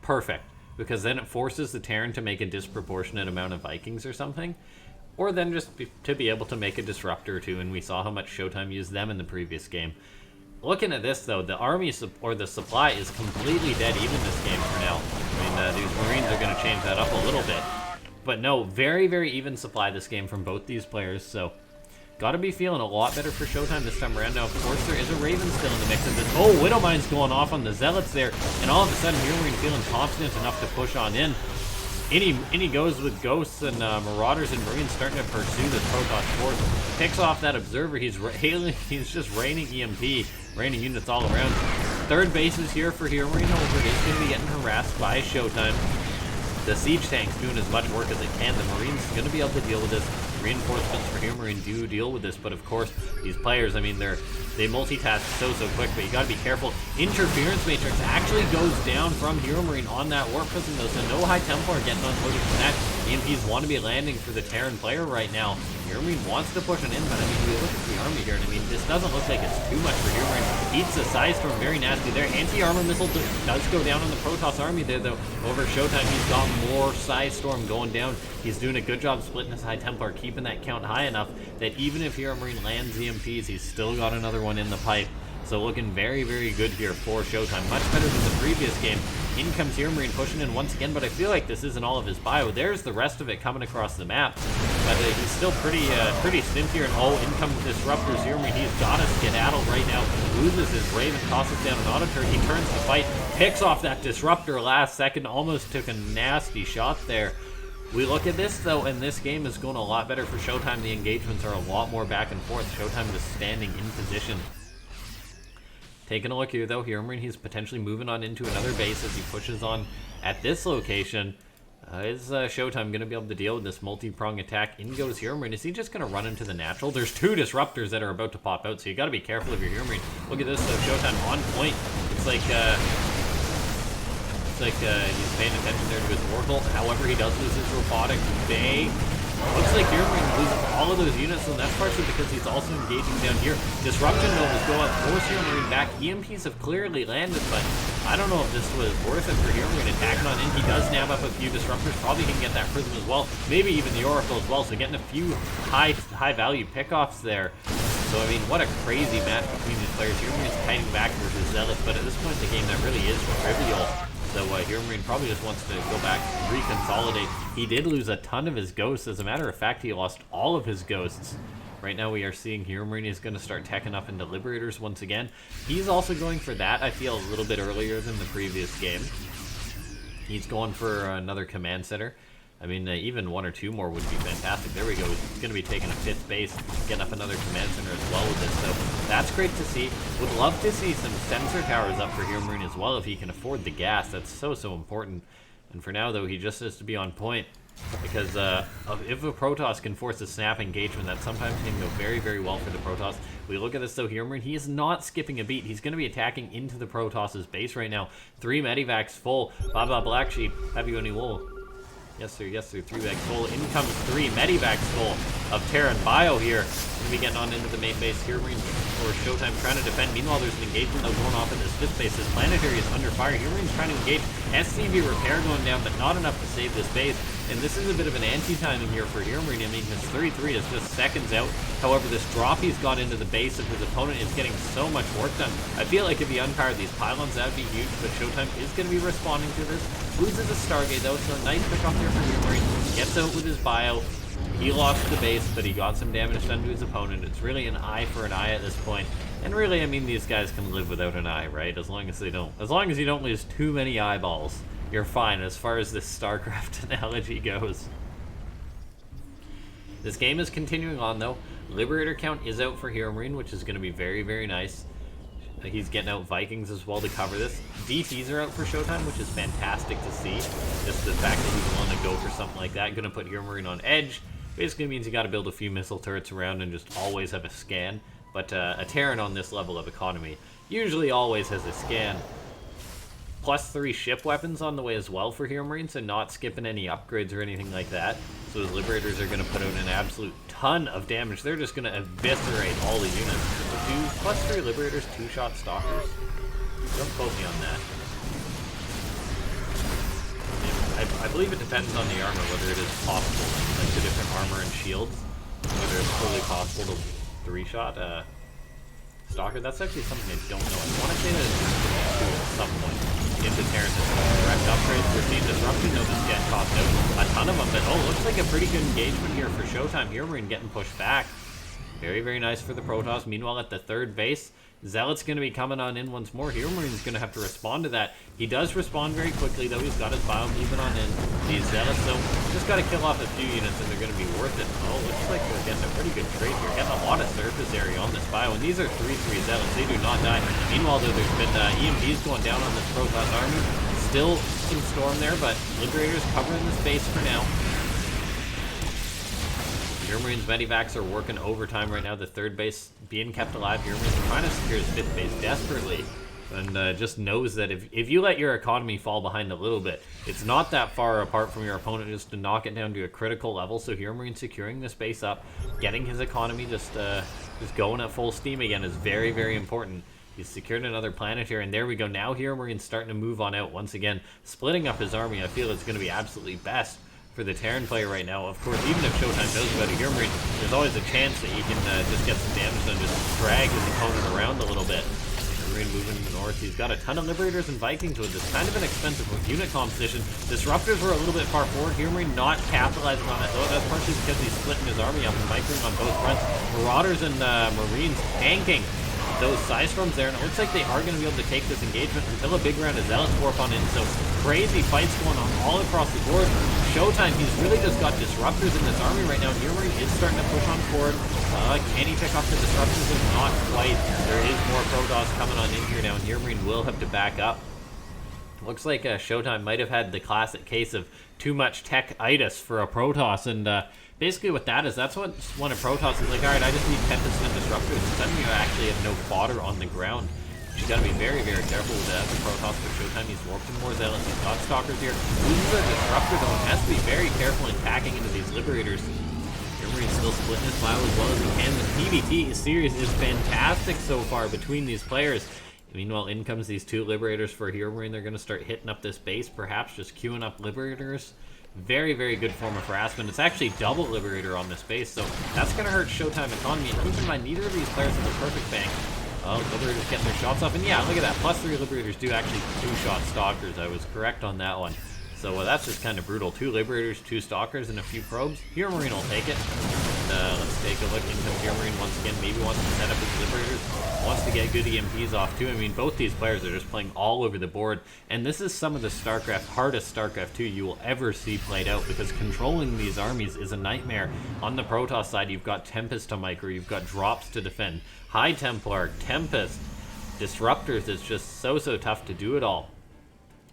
perfect. because then it forces the Terran to make a disproportionate amount of Vikings or something. Or then just to be able to make a disruptor or two, and we saw how much ShoWTimE used them in the previous game. Looking at this, though, the army or the supply is completely dead even this game for now. I mean, these Marines are going to change that up a little bit. But no, very, very even supply this game from both these players, so gotta be feeling a lot better for ShoWTimE this time around. Now, of course, there is a Raven still in the mix. Oh, Widowmine's going off on the Zealots there, and all of a sudden, HeRoMaRinE feeling confident enough to push on in. In he goes with Ghosts and Marauders and Marines starting to pursue this Protoss force. Picks off that Observer. He's just raining EMP, raining units all around. Third base is here for HeRoMaRinE. However, it is going to be getting harassed by ShoWTimE. The siege tank's doing as much work as it can. The Marines are going to be able to deal with this. Reinforcements for HeRoMaRinE do deal with this, but of course, these players, I mean, they multitask so quick, but you got to be careful. Interference Matrix actually goes down from HeRoMaRinE on that Warp Prism, though, so no High Templar getting unloaded from that. EMPs want to be landing for the Terran player right now. HeRoMaRinE wants to push an in, but I mean, we look at the army here, and I mean, this doesn't look like it's too much for HeRoMaRinE. Eats a Psystorm, very nasty there. Anti-armor missile does go down on the Protoss army there, though. Over ShoWTimE, he's got more Psystorm going down. He's doing a good job splitting his High Templar, keeping that count high enough that even if HeRoMaRinE lands EMPs, he's still got another one in the pipe. So looking very, very good here for ShoWTimE. Much better than the previous game. In comes HeRoMaRinE pushing in once again, but I feel like this isn't all of his bio. There's the rest of it coming across the map. But he's still pretty stinty here. And oh, in come the Disruptors. HeRoMaRinE, he's got to skedaddle right now. Loses his Raven, tosses down an auto turret. He turns the fight, picks off that Disruptor last second. Almost took a nasty shot there. We look at this, though, and this game is going a lot better for ShoWTimE. The engagements are a lot more back and forth. ShoWTimE is standing in position. Taking a look here, though, HeRoMaRinE, he's potentially moving on into another base as he pushes on at this location. Is ShoWTimE going to be able to deal with this multi-prong attack? In goes HeRoMaRinE. Is he just going to run into the natural? There's two Disruptors that are about to pop out, so you got to be careful of your HeRoMaRinE. Look at this, though, ShoWTimE on point. It's like he's paying attention there to his Warbolt. However, he does lose his Robotic Bay. Looks like HeRoMaRinE loses all of those units, and that's partially because he's also engaging down here. Disruption Novas go up, force HeRoMaRinE back. EMPs have clearly landed, but I don't know if this was worth it for HeRoMaRinE attacking on in. He does nab up a few Disruptors. Probably can get that Prism as well. Maybe even the Oracle as well. So getting a few high value pickoffs there. So I mean, what a crazy match between these players. HeRoMaRine's fighting back versus Zealous, but at this point in the game, that really is trivial. So HeRoMaRinE probably just wants to go back, reconsolidate. He did lose a ton of his ghosts. As a matter of fact, he lost all of his ghosts. Right now we are seeing HeRoMaRinE is going to start teching up into Liberators once again. He's also going for that, I feel, a little bit earlier than the previous game. He's going for another command center. I mean, even one or two more would be fantastic. There we go. He's going to be taking a 5th base, getting up another command center as well with this. So that's great to see. Would love to see some sensor towers up for HeRoMaRinE as well if he can afford the gas. That's so important. And for now, though, he just has to be on point. Because if a Protoss can force a snap engagement, that sometimes can go very, very well for the Protoss. We look at this, though, HeRoMaRinE, he is not skipping a beat. He's going to be attacking into the Protoss's base right now. 3 Medivacs full. Baba Black Sheep, have you any wool? Yes, sir. 3 bags full. In comes 3 Medivacs full of Terran Bio here. Going to be getting on into the main base. HeRoMaRinE or ShoWTimE trying to defend. Meanwhile, there's an engagement going off in this 5th base. This planetary is under fire. HeRoMaRine's trying to engage. SCV repair going down, but not enough to save this base. And this is a bit of an anti-timing here for HeRoMaRinE. I mean, his 33 is just seconds out. However, this drop he's got into the base of his opponent is getting so much work done. I feel like if he unpowered these pylons, that would be huge, but ShoWTimE is going to be responding to this. Loses a Stargate, though, so nice pick off there for HeRoMaRinE. Gets out with his bio. He lost the base, but he got some damage done to his opponent. It's really an eye for an eye at this point. And really, I mean, these guys can live without an eye, right? As long as you don't lose too many eyeballs, you're fine as far as this StarCraft analogy goes. This game is continuing on, though. Liberator count is out for HeRoMaRinE, which is going to be very, very nice. He's getting out Vikings as well to cover this. DTs are out for ShoWTimE, which is fantastic to see. Just the fact that he's willing to go for something like that. Going to put HeRoMaRinE on edge. Basically means you got to build a few missile turrets around and just always have a scan. But a Terran on this level of economy usually always has a scan. +3 ship weapons on the way as well for HeRoMaRinE, so not skipping any upgrades or anything like that. So his Liberators are going to put out an absolute ton of damage. They're just going to eviscerate all the units. +3 Liberators, 2-shot Stalkers. Don't quote me on that. I believe it depends on the armor, whether it is possible, like the different armor and shields, whether it's totally possible to 3-shot Stalker. That's actually something I don't know. I want to say that it's at some point into Terran direct upgrades. We're seeing Disruption, no, this get cost out a ton of them, but oh, looks like a pretty good engagement here for ShoWTimE. HeRoMaRinE getting pushed back. Very, very nice for the Protoss. Meanwhile, at the third base, Zealot's going to be coming on in once more. HeRoMaRiNE's going to have to respond to that. He does respond very quickly, though. He's got his biome moving on in. These Zealots, so just got to kill off a few units, and they're going to be worth it. Oh, looks like we're getting a pretty good trade here. Getting a lot of surface area on this bio, and these are 3-3 Zealots. They do not die. Meanwhile, though, there's been EMPs going down on this Protoss army. Still some storm there, but Liberators covering the space for now. HeRoMaRiNE's Medivacs are working overtime right now. The third base being kept alive. HeRoMaRiNE's trying to secure his fifth base desperately. And just knows that if you let your economy fall behind a little bit, it's not that far apart from your opponent just to knock it down to a critical level. So HeRoMaRiNE securing this base up, getting his economy just going at full steam again is very, very important. He's secured another planet here, and there we go. Now HeRoMaRiNE's starting to move on out once again. Splitting up his army, I feel it's going to be absolutely best for the Terran player right now. Of course, even if ShoWTimE knows about it, HeRoMaRiNE, there's always a chance that he can just get some damage and just drag his opponent around a little bit. HeRoMaRiNE moving north. He's got a ton of Liberators and Vikings with this. Kind of an expensive unit composition. Disruptors were a little bit far forward. HeRoMaRiNE not capitalizing on that, though. That's partially because he's splitting his army up and microing on both fronts. Marauders and Marines tanking those Psystorms there, and it looks like they are going to be able to take this engagement until a big round of Zealots warp on in. So crazy fights going on all across the board. ShoWTimE, he's really just got Disruptors in this army right now. HeRoMaRiNE is starting to push on forward. Can he pick off the Disruptors? Not quite. There is more Protoss coming on in here now, and HeRoMaRiNE will have to back up. Looks like ShoWTimE might have had the classic case of too much tech-itis for a Protoss, and basically what that is, that's what when a Protoss is like, alright, I just need Tempest and Disruptors, and suddenly you actually have no fodder on the ground. You gotta be very, very careful with that. The Protoss for ShoWTimE, he's warped in more Zealots, he's got Stalkers here. Loses a Disruptor though, and has to be very careful in packing into these Liberators. HeRoMaRiNE's still splitting his file as well as he can. The PvT series is fantastic so far between these players. Meanwhile, in comes these two Liberators for HeRoMaRiNE. They're going to start hitting up this base, perhaps just queuing up Liberators. Very, very good form of harassment. It's actually double Liberator on this base, so that's going to hurt ShoWTimE economy. And keep in mind, neither of these players have a perfect bank. Oh, Liberators getting their shots off. And yeah, look at that. +3 Liberators do actually 2-shot Stalkers. I was correct on that one. So that's just kind of brutal. 2 Liberators, 2 Stalkers, and a few probes. HeRoMaRiNE will take it. And, let's take a look. In comes HeRoMaRiNE once again. Maybe wants to set up his Liberators. Wants to get good EMPs off too. I mean, both these players are just playing all over the board. And this is some of the Starcraft, hardest Starcraft 2 you will ever see played out, because controlling these armies is a nightmare. On the Protoss side, you've got Tempest to micro, you've got drops to defend. High Templar, Tempest, Disruptors. It's just so tough to do it all.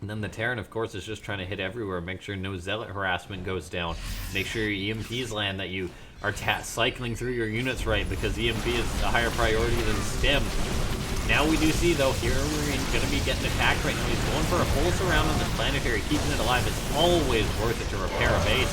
And then the Terran, of course, is just trying to hit everywhere. Make sure no Zealot harassment goes down. Make sure your EMPs land, that you are cycling through your units right, because EMP is a higher priority than STEM. Now we do see, though, HeRoMaRiNE going to be getting attacked right now. He's going for a full surround on this planetary, keeping it alive. It's always worth it to repair a base.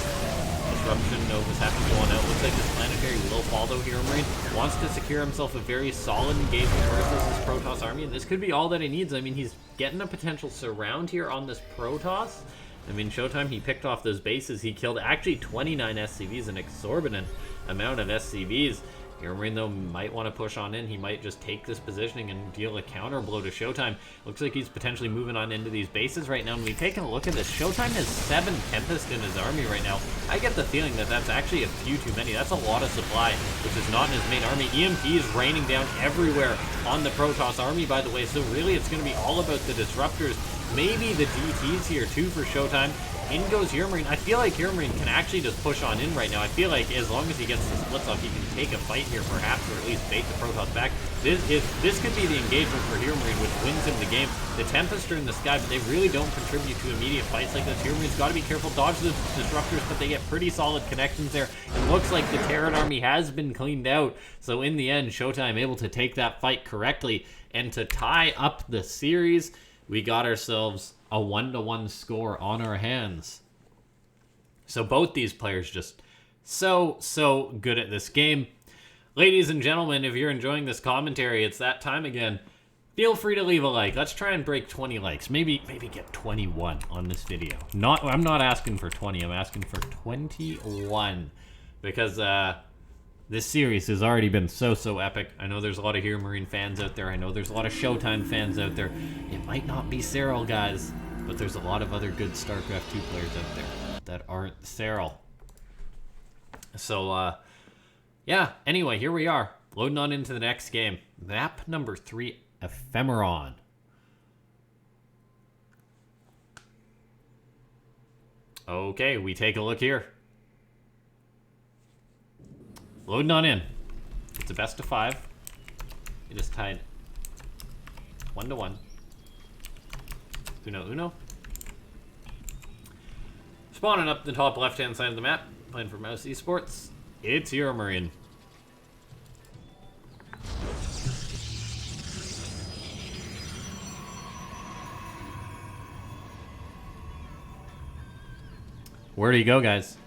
Disruption, Nova's having to go on out. Looks like this planetary will fall, though. HeRoMaRiNE wants to secure himself a very solid engagement versus this Protoss army, and this could be all that he needs. I mean, he's getting a potential surround here on this Protoss. I mean, ShoWTimE, he picked off those bases. He killed actually 29 SCVs, an exorbitant amount of SCVs. HeRoMaRiNE, though, might want to push on in. He might just take this positioning and deal a counter blow to ShoWTimE. Looks like he's potentially moving on into these bases right now. And we've taken a look at this. ShoWTimE has 7 Tempest in his army right now. I get the feeling that that's actually a few too many. That's a lot of supply, which is not in his main army. EMP is raining down everywhere on the Protoss army, by the way. So really, it's going to be all about the Disruptors. Maybe the DTs here, too, for ShoWTimE. In goes HeRoMaRiNE. I feel like HeRoMaRiNE can actually just push on in right now. I feel like as long as he gets the splits off, he can take a fight here, perhaps, or at least bait the Protoss back. This could be the engagement for HeRoMaRiNe, which wins him the game. The Tempest are in the sky, but they really don't contribute to immediate fights like this. HeRoMaRiNE's got to be careful. Dodge the Disruptors, but they get pretty solid connections there. It looks like the Terran army has been cleaned out. So in the end, ShoWTimE able to take that fight correctly and to tie up the series. We got ourselves a 1-1 score on our hands. So both these players just so good at this game. Ladies and gentlemen, if you're enjoying this commentary, it's that time again. Feel free to leave a like. Let's try and break 20 likes. Maybe get 21 on this video. I'm not asking for 20. I'm asking for 21 because this series has already been so epic. I know there's a lot of HeRoMaRinE fans out there. I know there's a lot of ShoWTimE fans out there. It might not be Cyril, guys, but there's a lot of other good StarCraft 2 players out there that aren't Cyril. So, yeah, anyway, here we are. Loading on into the next game. Map number 3, Ephemeron. Okay, we take a look here. Loading on in. It's a best of 5. It is tied 1-1. Uno. Spawning up the top left-hand side of the map. Playing for Mouse Esports. It's HeRoMaRinE. Where'd he go, guys?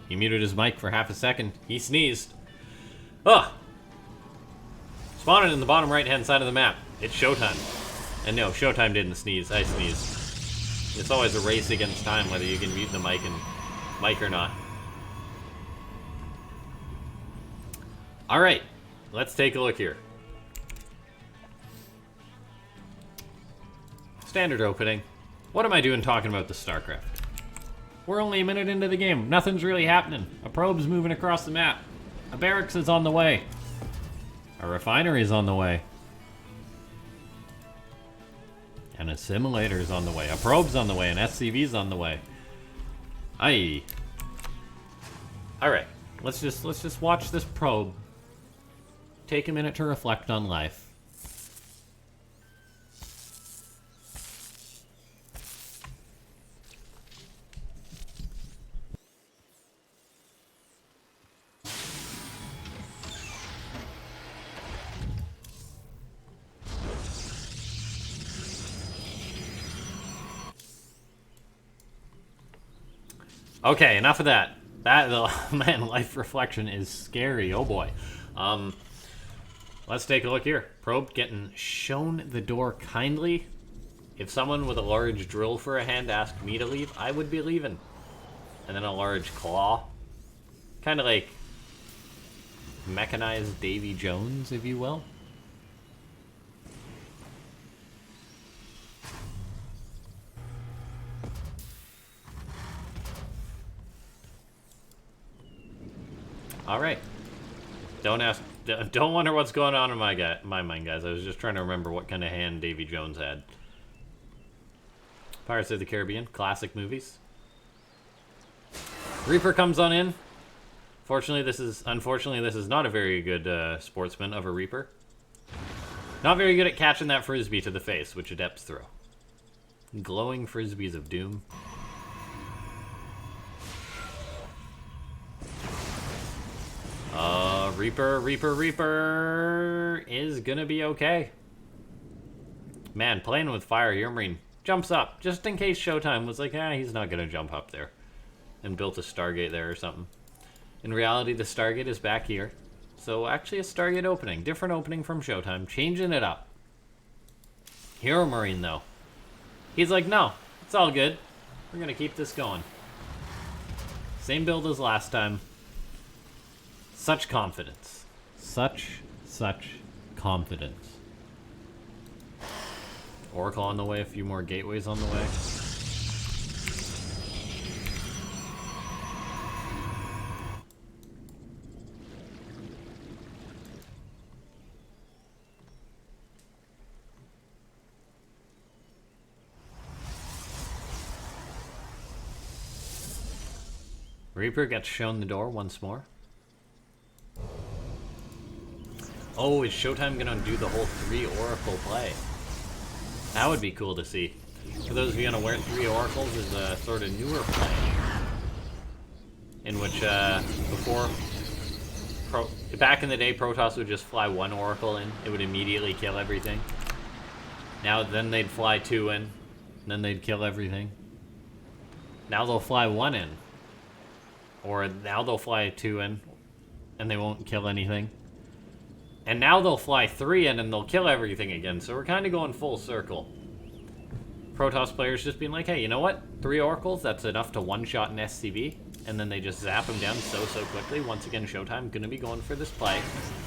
He muted his mic for half a second. He sneezed. Ugh! Spawning in the bottom right-hand side of the map. It's ShoWTimE. And no, ShoWTimE didn't sneeze. I sneezed. It's always a race against time, whether you can mute the mic or not. Alright, let's take a look here. Standard opening. What am I doing talking about the Starcraft? We're only a minute into the game. Nothing's really happening. A probe's moving across the map. A barracks is on the way. A refinery is on the way. An assimilator's on the way. A probe's on the way. An SCV's on the way. Aye. Alright. Let's just watch this probe. Take a minute to reflect on life. Okay, enough of that. Man, life reflection is scary. Oh boy. Let's take a look here. Probe getting shown the door kindly. If someone with a large drill for a hand asked me to leave, I would be leaving. And then a large claw. Kind of like mechanized Davy Jones, if you will. Alright. Don't wonder what's going on in my mind, guys. I was just trying to remember what kind of hand Davy Jones had. Pirates of the Caribbean, classic movies. Reaper comes on in. Unfortunately, this is not a very good sportsman of a Reaper. Not very good at catching that frisbee to the face, which adepts throw. Glowing frisbees of doom. Reaper is gonna be okay. Man, playing with fire, HeRoMaRinE jumps up, just in case ShoWTimE was like, he's not gonna jump up there. And built a Stargate there or something. In reality, the Stargate is back here. So actually a Stargate opening. Different opening from ShoWTimE, changing it up. HeRoMaRinE though. He's like, no, it's all good. We're gonna keep this going. Same build as last time. Such confidence. Such confidence. Oracle on the way, a few more gateways on the way. Reaper gets shown the door once more. Oh, is ShoWTimE gonna do the whole 3 Oracle play? That would be cool to see. For those of you unaware, 3 Oracles is a sort of newer play. In which, back in the day, Protoss would just fly 1 Oracle in. It would immediately kill everything. Now, then they'd fly 2 in. Then they'd kill everything. Now they'll fly 1 in. Or now they'll fly 2 in. And they won't kill anything. And now they'll fly 3 in and they'll kill everything again. So we're kind of going full circle. Protoss players just being like, hey, you know what? 3 oracles, that's enough to one-shot an SCV. And then they just zap him down so quickly. Once again, ShoWTimE going to be going for this play.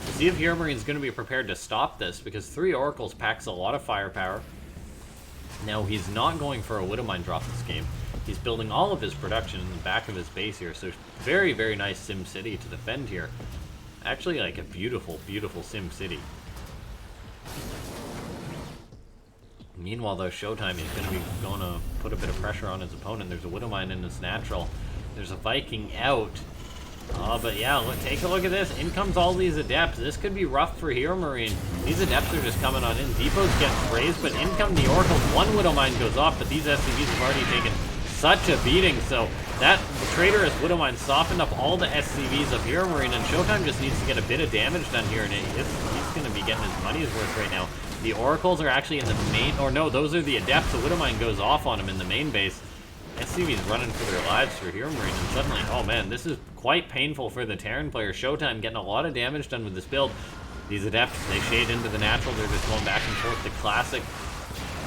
To see if HeRoMaRiNE's going to be prepared to stop this, because 3 oracles packs a lot of firepower. Now, he's not going for a Widowmine drop this game. He's building all of his production in the back of his base here. So very, very nice Sim City to defend here. Actually, like a beautiful, beautiful Sim City. Meanwhile, though, ShoWTimE is going to put a bit of pressure on his opponent. There's a Widowmine in his natural. There's a Viking out. But yeah, take a look at this. In comes all these Adepts. This could be rough for HeRoMaRiNE. These Adepts are just coming on in. Depots get raised, but in come the Oracles. One Widowmine goes off, but these SCVs have already taken such a beating. So that traitorous Widowmine softened up all the SCVs of HeRoMaRiNE, and ShoWTimE just needs to get a bit of damage done here, and he's going to be getting his money's worth right now. The Oracles are actually in the main, or no, those are the Adepts. The Widowmine goes off on him in the main base. SCV's running for their lives for HeRoMaRiNE, and suddenly, oh man, this is quite painful for the Terran player. ShoWTimE getting a lot of damage done with this build. These Adepts, they shade into the natural, they're just going back and forth. The classic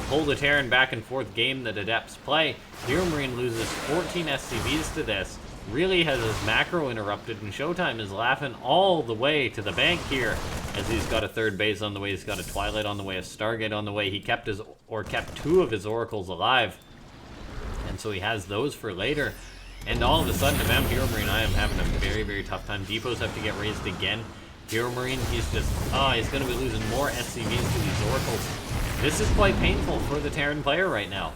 pull the Terran back and forth game that Adepts play. HeRoMaRiNE loses 14 SCVs to this, really has his macro interrupted, and ShoWTimE is laughing all the way to the bank here, as he's got a third base on the way, he's got a Twilight on the way, a Stargate on the way. He kept 2 of his Oracles alive. And so he has those for later. And all of a sudden, if I'm HeRoMaRiNE, I am having a very, very tough time. Depots have to get raised again. HeRoMaRiNE, he's just, he's going to be losing more SCVs to these Oracles. This is quite painful for the Terran player right now.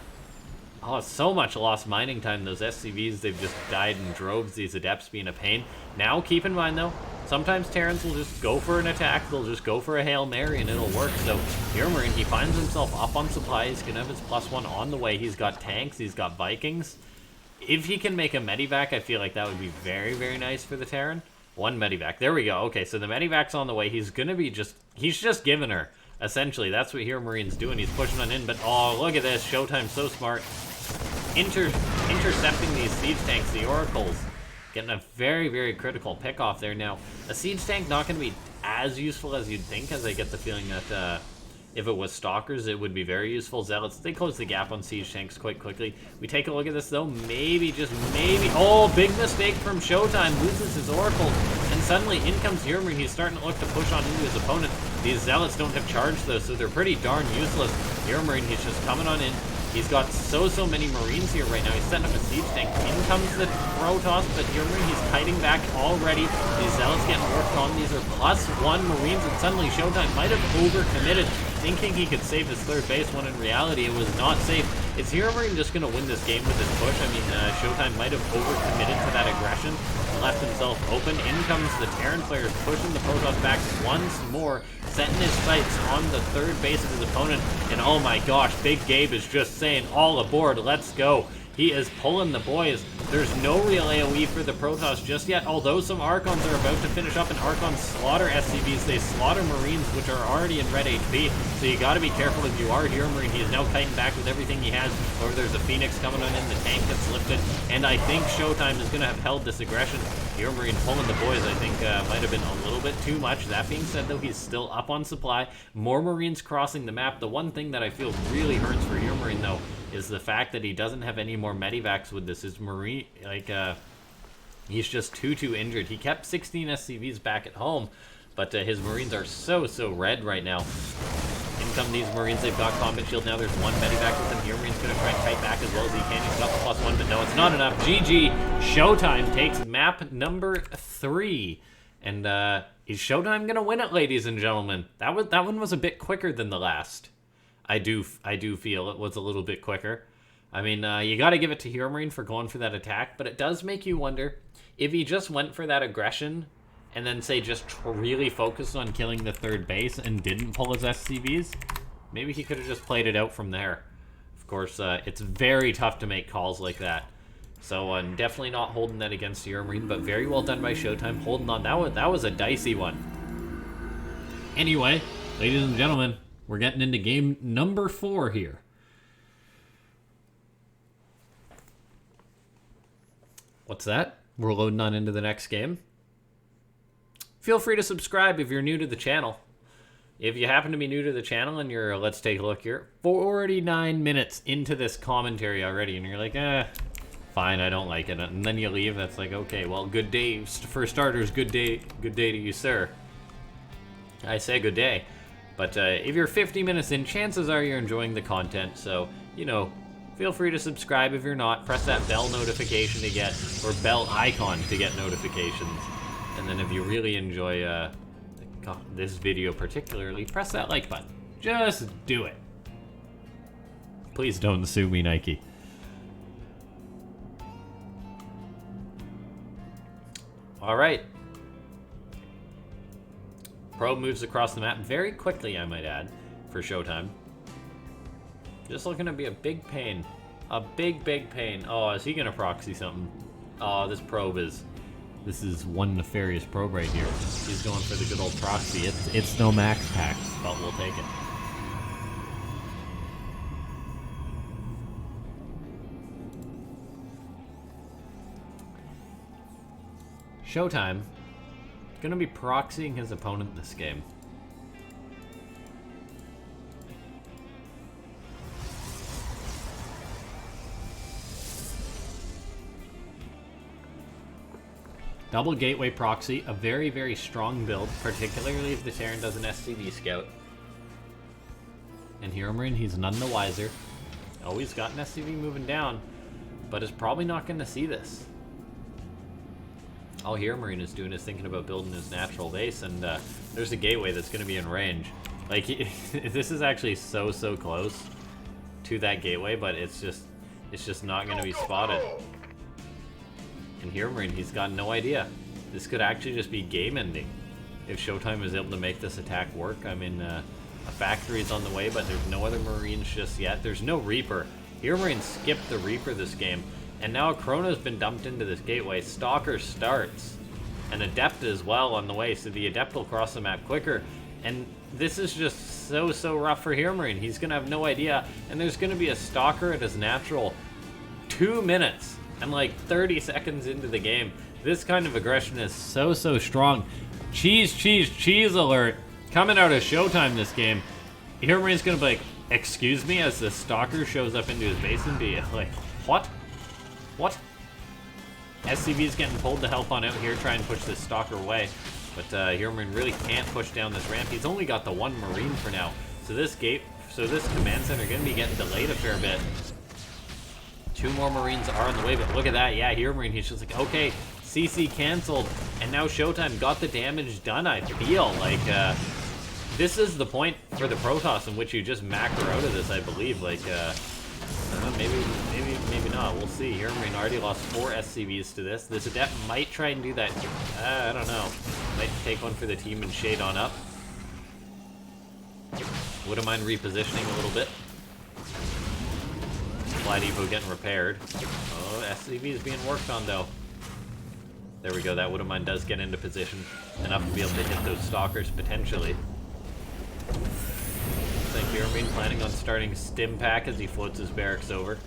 Oh, so much lost mining time. Those SCVs, they've just died in droves. These Adepts being a pain. Now, keep in mind, though, sometimes Terrans will just go for an attack. They'll just go for a Hail Mary, and it'll work. So, HeRoMaRiNE, he finds himself up on supply. He's going to have his +1 on the way. He's got tanks. He's got Vikings. If he can make a Medivac, I feel like that would be very, very nice for the Terran. 1 Medivac. There we go. Okay, so the Medivac's on the way. He's going to be he's just giving her. Essentially, that's what HeRoMaRiNE's doing. He's pushing on in, but oh, look at this. ShoWTimE's so smart. Intercepting these siege tanks, the Oracles. Getting a very, very critical pick off there. Now, a siege tank not going to be as useful as you'd think, as I get the feeling that if it was Stalkers, it would be very useful. Zealots, they close the gap on siege tanks quite quickly. We take a look at this, though. Maybe, just maybe. Oh, big mistake from ShoWTimE. Loses his Oracles. And suddenly, in comes HeRoMaRiNE. He's starting to look to push on into his opponent. These Zealots don't have charge, though, so they're pretty darn useless. HeRoMaRiNE, he's just coming on in. He's got so many Marines here right now. He's setting up a siege tank. In comes the Protoss, but HeRoMaRiNE, he's kiting back already. These Zealots getting worked on. These are +1 Marines, and suddenly ShoWTimE might have overcommitted, thinking he could save his third base, when in reality it was not safe. Is HeRoMaRiNE just going to win this game with his push? I mean, ShoWTimE might have overcommitted to that aggression and left himself open. In comes the Terran players, pushing the Protoss back once more, setting his sights on the third base of his opponent, and oh my gosh, Big Gabe is just saying, all aboard, let's go. He is pulling the boys. There's no real AoE for the Protoss just yet, although some Archons are about to finish up, and Archons slaughter SCVs. They slaughter Marines, which are already in red HP, so you gotta be careful if you are HeRoMaRiNE. He is now kiting back with everything he has. Or there's a Phoenix coming on in, the tank gets lifted, and I think ShoWTimE is gonna have held this aggression. HeRoMaRiNE pulling the boys, I think, might have been a little bit too much. That being said, though, he's still up on supply. More Marines crossing the map. The one thing that I feel really hurts for HeRoMaRiNE, though, is the fact that he doesn't have any more Medivacs with this. His Marine, he's just too injured. He kept 16 SCVs back at home, but his Marines are so red right now. In come these Marines, they've got combat shield. Now there's 1 Medivac with him. HeRoMaRiNE's going to try and kite back as well as he can. He's got the +1, but no, it's not enough. GG. ShoWTimE takes map number 3. And is ShoWTimE going to win it, ladies and gentlemen? That one was a bit quicker than the last. I do feel it was a little bit quicker. I mean, you got to give it to HeRoMaRiNE for going for that attack, but it does make you wonder if he just went for that aggression and then, say, just really focused on killing the third base and didn't pull his SCVs, maybe he could have just played it out from there. Of course, it's very tough to make calls like that. So I'm definitely not holding that against HeRoMaRiNE, but very well done by ShoWTimE holding on. That was a dicey one. Anyway, ladies and gentlemen, we're getting into game number 4 here. What's that? We're loading on into the next game. Feel free to subscribe if you're new to the channel. If you happen to be new to the channel and you're, let's take a look here, 49 minutes into this commentary already, and you're like, fine, I don't like it, and then you leave, that's like, okay, well, good day, for starters, good day to you, sir. I say good day. But if you're 50 minutes in, chances are you're enjoying the content, so, you know, feel free to subscribe. If you're not, press that bell notification to get, or bell icon to get notifications. And then if you really enjoy this video particularly, press that like button. Just do it. Please don't sue me, Nike. All right. Probe moves across the map very quickly, I might add, for ShoWTimE. Just looking to be a big pain. A big pain. Oh, is he gonna proxy something? Oh, this is one nefarious probe right here. He's going for the good old proxy. It's no max packs, but we'll take it. ShoWTimE gonna be proxying his opponent this game. Double gateway proxy, a very strong build, particularly if the Terran does an SCV scout. And HeRoMaRinE, he's none the wiser. Oh, he's got an SCV moving down, but is probably not going to see this. All HeRoMaRinE is doing is thinking about building his natural base, and there's a gateway that's going to be in range. Like, this is actually so close to that gateway, but it's just not going to be spotted. And HeRoMaRinE, he's got no idea. This could actually just be game ending if ShoWTimE is able to make this attack work. I mean, a factory's on the way, but there's no other Marines just yet. There's no Reaper. HeRoMaRinE skipped the Reaper this game, and now a Chrono's been dumped into this gateway. Stalker starts, and Adept as well on the way, so the Adept will cross the map quicker. And this is just so rough for HeRoMaRinE. He's gonna have no idea, and there's gonna be a Stalker at his natural 2 minutes and like 30 seconds into the game. This kind of aggression is so strong. Cheese alert coming out of ShoWTimE this game. HeRoMaRiNE's gonna be like, excuse me, as the Stalker shows up into his base and be like, what? SCV's getting pulled to help on out here, try and push this Stalker away. But HeRoMaRiNE really can't push down this ramp. He's only got the one Marine for now. So this command center gonna be getting delayed a fair bit. 2 more Marines are on the way, but look at that. Yeah, HeRoMaRiNE, he's just like, okay, CC canceled, and now ShoWTimE got the damage done, I feel. Like, this is the point for the Protoss in which you just macro out of this, I believe. Like, maybe not. We'll see. HeRoMaRiNE already lost 4 SCVs to this. This Adept might try and do that. I don't know. Might take one for the team and shade on up. Wouldn't mind repositioning a little bit. Fly Depot getting repaired. Oh, SCV is being worked on though. There we go, that Wouldn't does get into position enough to be able to hit those Stalkers potentially. Looks like HeRoMaRiNE planning on starting Stim Pack as he floats his barracks over.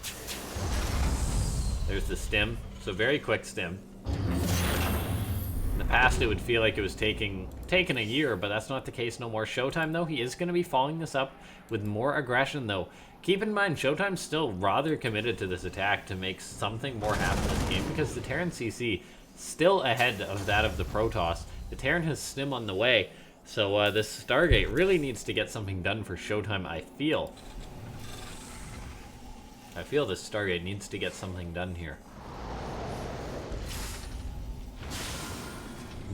There's the Stim, so very quick Stim. In the past it would feel like it was taking a year, but that's not the case no more. ShoWTimE though, he is going to be following this up with more aggression though. Keep in mind, ShoWTimE's still rather committed to this attack to make something more happen in this game, because the Terran CC still ahead of that of the Protoss. The Terran has Stim on the way, so this Stargate really needs to get something done for ShoWTimE, I feel. I feel this Stargate needs to get something done here.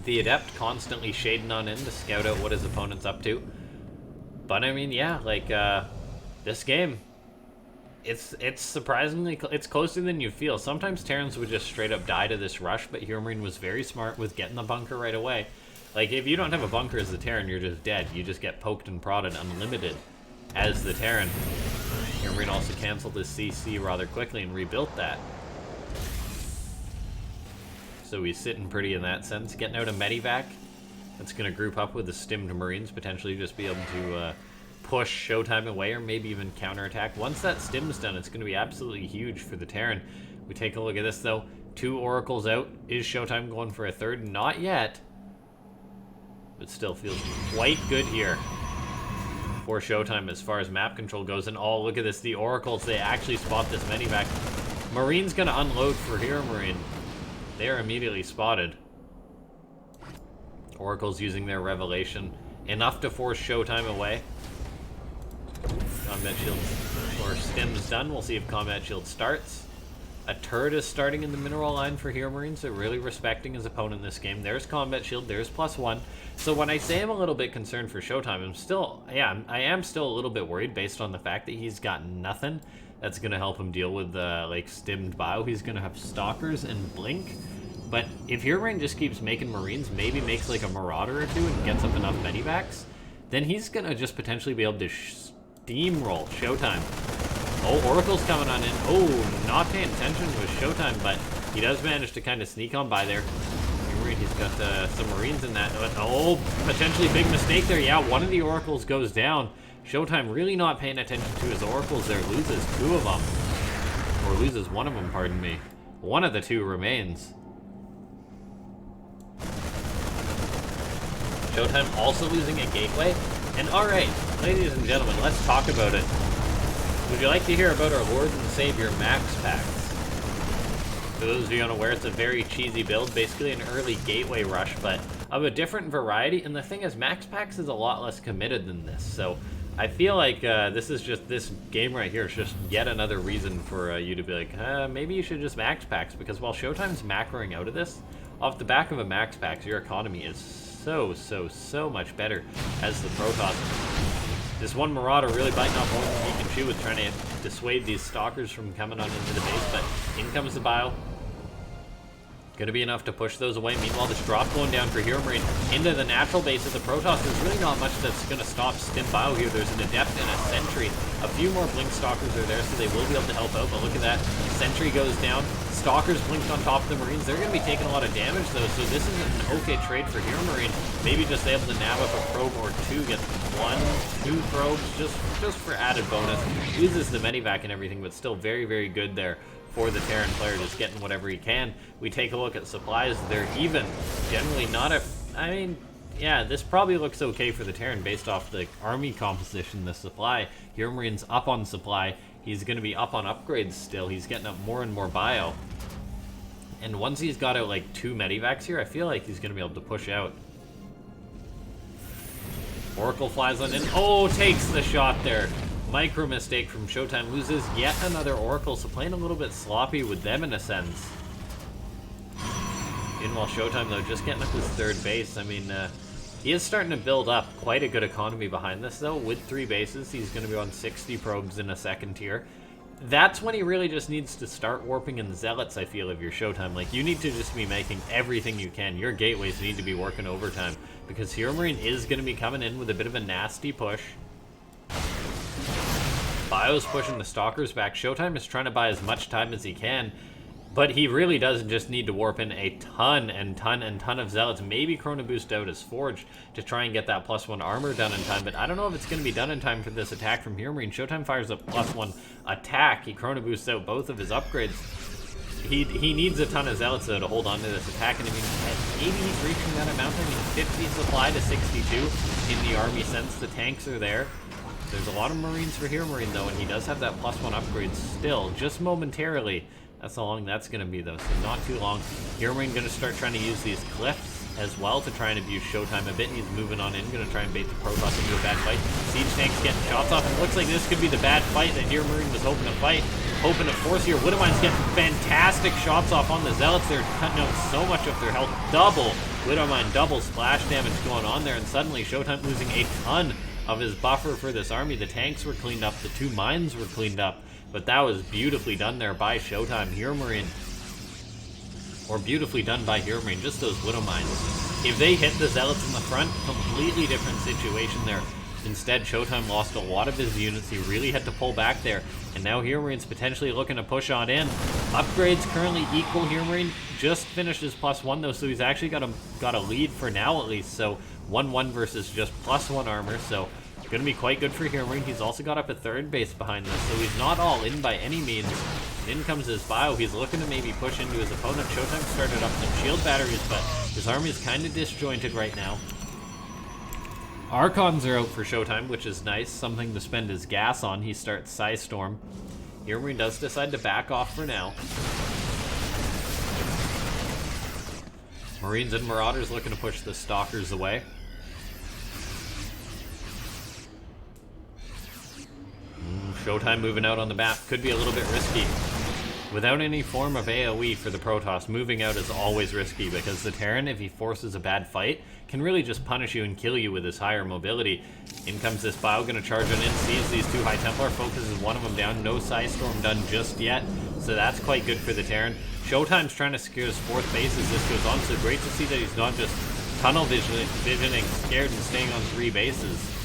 The Adept constantly shading on in to scout out what his opponent's up to. But I mean, yeah, like, this game, it's surprisingly, it's closer than you feel. Sometimes Terrans would just straight up die to this rush, but HeRoMaRiNE was very smart with getting the bunker right away. Like, if you don't have a bunker as the Terran, you're just dead. You just get poked and prodded unlimited as the Terran. HeRoMaRiNE also canceled his CC rather quickly and rebuilt that. So he's sitting pretty in that sense. Getting out a Medivac. That's going to group up with the Stimmed Marines, potentially just be able to push ShoWTimE away or maybe even counterattack. Once that Stim's done, it's going to be absolutely huge for the Terran. We take a look at this though. 2 Oracles out. Is ShoWTimE going for a third? Not yet. But still feels quite good here. for ShoWTimE as far as map control goes. And oh, look at this. The Oracles, they actually spot this medevac. Marine's going to unload for HeRoMaRinE. They are immediately spotted. Oracle's using their Revelation. Enough to force ShoWTimE away. Combat Shield or Stim's done. We'll see if Combat Shield starts. A turret is starting in the mineral line for HeRoMaRinE, so really respecting his opponent in this game. There's Combat Shield, there's +1. So when I say I'm a little bit concerned for ShoWTimE, I'm still, I am still a little bit worried based on the fact that he's got nothing that's going to help him deal with like stimmed bio. He's going to have Stalkers and Blink. But if HeRoMaRinE just keeps making Marines, maybe makes like a Marauder or two and gets up enough medivacs, then he's going to just potentially be able to steamroll ShoWTimE. Oh, Oracle's coming on in. Oh, not paying attention with ShoWTimE, but he does manage to kind of sneak on by there. He's got some Marines in that. Oh, potentially big mistake there. Yeah, one of the Oracles goes down. ShoWTimE really not paying attention to his Oracles there. Loses 2 of them. Or loses 1 of them, pardon me. 1 of the 2 remains. ShoWTimE also losing a gateway. And alright, ladies and gentlemen, let's talk about it. Would you like to hear about our Lord and Savior Max Packs? For those of you unaware, it's a very cheesy build, basically an early gateway rush, but of a different variety. And the thing is, Max Packs is a lot less committed than this. So I feel like this game right here is just yet another reason for you to be like, maybe you should just Max Packs, because while ShoWTimE's macroing out of this, off the back of a Max Packs, your economy is so much better as the Protoss. This one Marauder really biting off more than he can chew with trying to dissuade these Stalkers from coming on into the base, but in comes the bio. Gonna be enough to push those away. Meanwhile, this drop going down for HeRoMaRinE into the natural base of the Protoss. There's really not much that's gonna stop Stim Bio here. There's an Adept and a Sentry. A few more Blink Stalkers are there, so they will be able to help out, but look at that. Sentry goes down. Stalkers blinked on top of the Marines. They're gonna be taking a lot of damage though, so this is an okay trade for HeRoMaRinE. Maybe just able to nab up a probe or 2, get 1, 2 probes, just for added bonus. Uses the medivac and everything, but still very good there for the Terran player, just getting whatever he can. We take a look at supplies. They're even. Generally not a... I mean, yeah, this probably looks okay for the Terran based off the army composition, the supply. HeRoMaRinE's up on supply. He's going to be up on upgrades still. He's getting up more and more bio. And once he's got out like 2 medivacs here, I feel like he's going to be able to push out. Oracle flies on in. Oh, takes the shot there. Micro mistake from ShoWTimE. Loses yet another Oracle, so playing a little bit sloppy with them in a sense. Meanwhile, ShoWTimE though just getting up his 3rd base. I mean, he is starting to build up quite a good economy behind this though. With 3 bases, he's going to be on 60 probes in a 2nd tier. That's when he really just needs to start warping in Zealots, I feel, of your ShoWTimE. Like, you need to just be making everything you can. Your gateways need to be working overtime, because HeRoMaRinE is going to be coming in with a bit of a nasty push. Bio's pushing the Stalkers back. ShoWTimE is trying to buy as much time as he can, but he really does just need to warp in a ton of Zealots. Maybe Chrono Boost out his Forge to try and get that +1 armor done in time, but I don't know if it's going to be done in time for this attack from HeRoMaRinE. ShoWTimE fires up +1 attack. He Chrono Boosts out both of his upgrades. He needs a ton of Zealots though to hold on to this attack, and I mean, maybe he's reaching that amount. I mean, 50 supply to 62 in the army sense. The tanks are there. There's a lot of Marines for HeRoMaRinE though, and he does have that +1 upgrade still, just momentarily. That's how long that's going to be though, so not too long. HeRoMaRinE going to start trying to use these cliffs as well to try and abuse ShoWTimE a bit. He's moving on in, going to try and bait the Protoss into a bad fight. Siege tank's getting shots off, and looks like this could be the bad fight that HeRoMaRinE was hoping to fight. Hoping to force here. Widowmine's getting fantastic shots off on the Zealots. They're cutting out so much of their health. Double Widowmine, double splash damage going on there, and suddenly ShoWTimE losing a ton of his buffer for this army. The tanks were cleaned up, the 2 mines were cleaned up, but that was beautifully done there by ShoWTimE. HeRoMaRinE, or beautifully done by HeRoMaRinE, just those Widow Mines. If they hit the Zealots in the front, completely different situation there. Instead, ShoWTimE lost a lot of his units. He really had to pull back there, and now HeRoMaRiNE's potentially looking to push on in. Upgrades currently equal. HeRoMaRiNE just finished his +1 though, so he's actually got a lead for now at least. So 1-1 versus just +1 armor, so gonna be quite good for HeRoMaRiNE. He's also got up a 3rd base behind this, so he's not all in by any means. In comes his bio. He's looking to maybe push into his opponent. ShoWTimE started up some shield batteries, but his army is kind of disjointed right now. Archons are out for ShoWTimE, which is nice. Something to spend his gas on. He starts Psystorm. HeRoMaRinE does decide to back off for now. Marines and Marauders looking to push the Stalkers away. ShoWTimE moving out on the map. Could be a little bit risky. Without any form of AoE for the Protoss, moving out is always risky because the Terran, if he forces a bad fight, can really just punish you and kill you with his higher mobility. In comes this Bio, gonna charge on in, sees these two High Templar, focuses one of them down, no Psystorm done just yet, so that's quite good for the Terran. ShoWTimE's trying to secure his 4th base as this goes on, so great to see that he's not just tunnel visioning, scared and staying on 3 bases.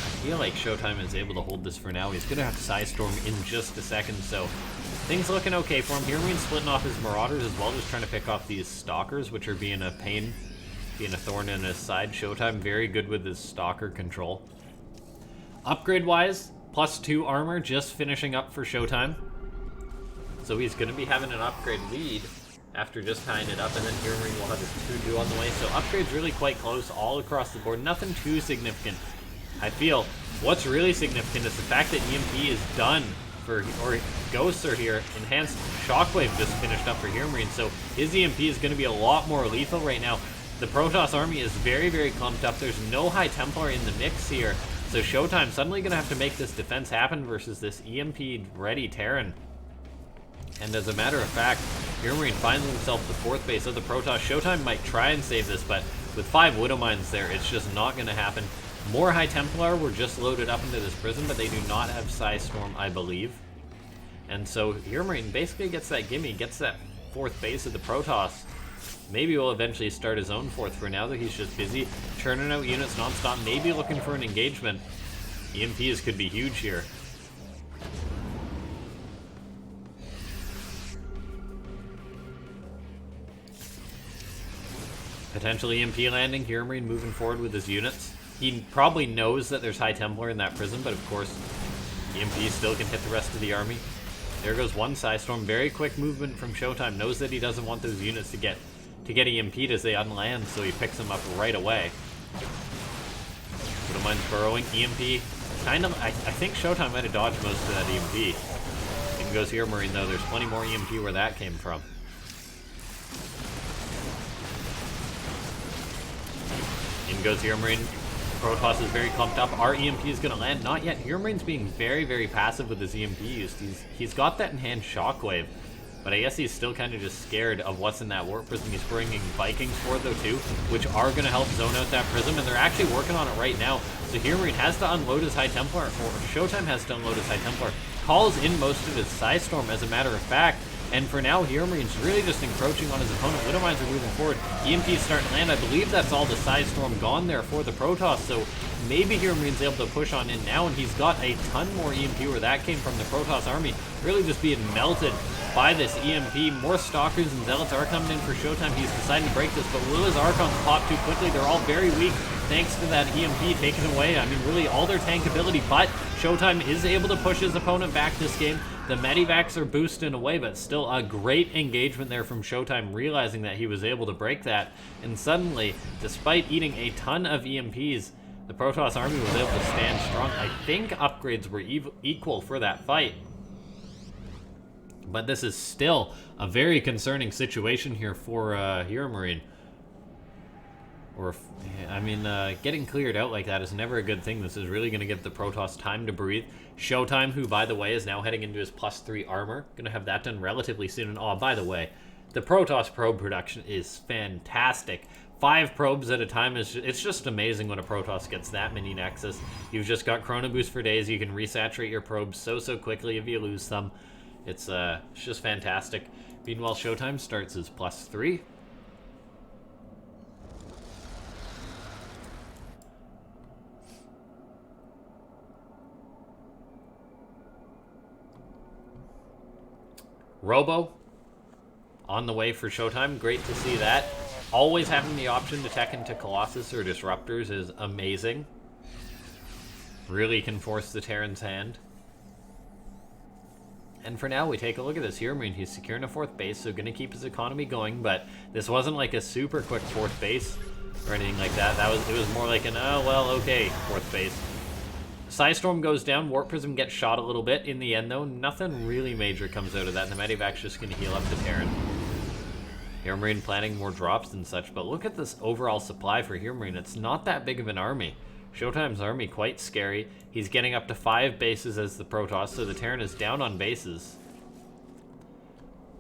I feel like ShoWTimE is able to hold this for now. He's going to have Psystorm in just a second, so things looking okay for him. HeRoMaRinE splitting off his Marauders as well, just trying to pick off these Stalkers, which are being a pain, being a thorn in his side. ShoWTimE very good with his Stalker control. Upgrade-wise, +2 armor just finishing up for ShoWTimE. So he's going to be having an upgrade lead after just tying it up, and then HeRoMaRinE will have his 2-2 on the way. So upgrades really quite close all across the board. Nothing too significant. I feel what's really significant is the fact that EMP is done for, or Ghosts are here. Enhanced Shockwave just finished up for HeRoMaRinE, so his EMP is going to be a lot more lethal right now. The Protoss army is very, very clumped up. There's no High Templar in the mix here, so ShoWTimE suddenly going to have to make this defense happen versus this EMP-ready Terran. And as a matter of fact, HeRoMaRinE finds himself the 4th base of the Protoss. ShoWTimE might try and save this, but with 5 Widow Mines there, it's just not going to happen. More High Templar were just loaded up into this prison, but they do not have Psystorm, I believe. And so HeRoMaRinE basically gets that gimme, gets that 4th base of the Protoss. Maybe he'll eventually start his own 4th. For now, though, he's just busy churning out units nonstop, maybe looking for an engagement. EMPs could be huge here. Potential EMP landing, HeRoMaRinE moving forward with his units. He probably knows that there's High Templar in that prison, but of course, EMP still can hit the rest of the army. There goes one Psystorm. Very quick movement from ShoWTimE. Knows that he doesn't want those units to get EMP'd as they unland, so he picks them up right away. Widow Mine's burrowing. EMP, kind of, I think ShoWTimE might have dodged most of that EMP. In goes HeRoMaRinE, though. There's plenty more EMP where that came from. In goes HeRoMaRinE. Protoss is very clumped up. Our EMP is going to land. Not yet. HeRoMaRiNE's being very, very passive with his EMP use. He's got that enhanced Shockwave, but I guess he's still kind of just scared of what's in that warp prism. He's bringing Vikings for it, though, too, which are going to help zone out that prism, and they're actually working on it right now. So HeRoMaRiNE has to unload his High Templar, or ShoWTimE has to unload his High Templar. Calls in most of his Psystorm, as a matter of fact. And for now, HeRoMaRiNE's really just encroaching on his opponent. Widow Mines are moving forward. EMP is starting to land. I believe that's all the Psystorm gone there for the Protoss, so maybe HeRoMaRiNE's able to push on in now, and he's got a ton more EMP where that came from. The Protoss army really just being melted by this EMP. More Stalkers and Zealots are coming in for ShoWTimE. He's deciding to break this, but will his Archons pop too quickly? They're all very weak thanks to that EMP taken away. I mean, really all their tank ability, but ShoWTimE is able to push his opponent back this game. The Medivacs are boosting away, but still a great engagement there from ShoWTimE, realizing that he was able to break that. And suddenly, despite eating a ton of EMPs, the Protoss army was able to stand strong. I think upgrades were equal for that fight. But this is still a very concerning situation here for HeRoMaRiNE. I mean, getting cleared out like that is never a good thing. This is really going to give the Protoss time to breathe. ShoWTimE, who, by the way, is now heading into his +3 armor. Going to have that done relatively soon. And, oh, by the way, the Protoss probe production is fantastic. 5 probes at a time, it's just amazing when a Protoss gets that many Nexus. You've just got Chrono Boost for days. You can resaturate your probes so quickly if you lose them. It's just fantastic. Meanwhile, ShoWTimE starts his +3. Robo on the way for ShoWTimE. Great to see that. Always having the option to tech into Colossus or Disruptors is amazing. Really can force the Terran's hand. And for now, we take a look at this HeRoMaRiNE. He's securing a 4th base, so going to keep his economy going, but this wasn't like a super quick 4th base. or anything like that. It was more like an, oh, well, okay, 4th base. Psystorm goes down, Warp Prism gets shot a little bit. In the end, though, nothing really major comes out of that, and the Medivac's just going to heal up the Terran. HeRoMaRinE planning more drops and such, but look at this overall supply for HeRoMaRinE. It's not that big of an army. ShoWTimE's army, quite scary. He's getting up to 5 bases as the Protoss, so the Terran is down on bases.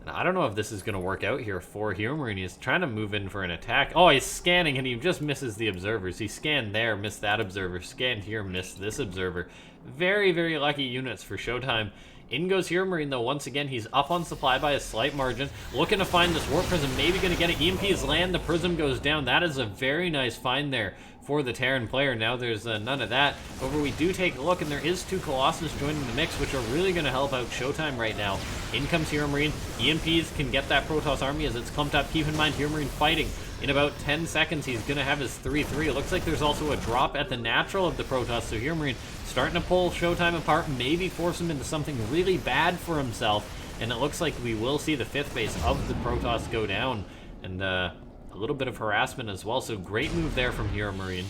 And I don't know if this is going to work out here for HeRoMaRinE. He's trying to move in for an attack. Oh, he's scanning, and he just misses the observers. He scanned there, missed that observer. Scanned here, missed this observer. Very, very lucky units for ShoWTimE. In goes HeRoMaRinE, though. Once again, he's up on supply by a slight margin. Looking to find this Warp Prism. Maybe going to get it. EMPs land. The Prism goes down. That is a very nice find there for the Terran player. Now there's none of that. However, we do take a look, and there is 2 Colossus joining the mix, which are really going to help out ShoWTimE right now. In comes HeRoMaRinE. EMPs can get that Protoss army as it's clumped up. Keep in mind, HeRoMaRinE fighting. In about 10 seconds, he's going to have his 3-3. It looks like there's also a drop at the natural of the Protoss, so HeRoMaRinE starting to pull ShoWTimE apart, maybe force him into something really bad for himself, and it looks like we will see the 5th base of the Protoss go down, and a little bit of harassment as well, so great move there from HeRoMaRinE.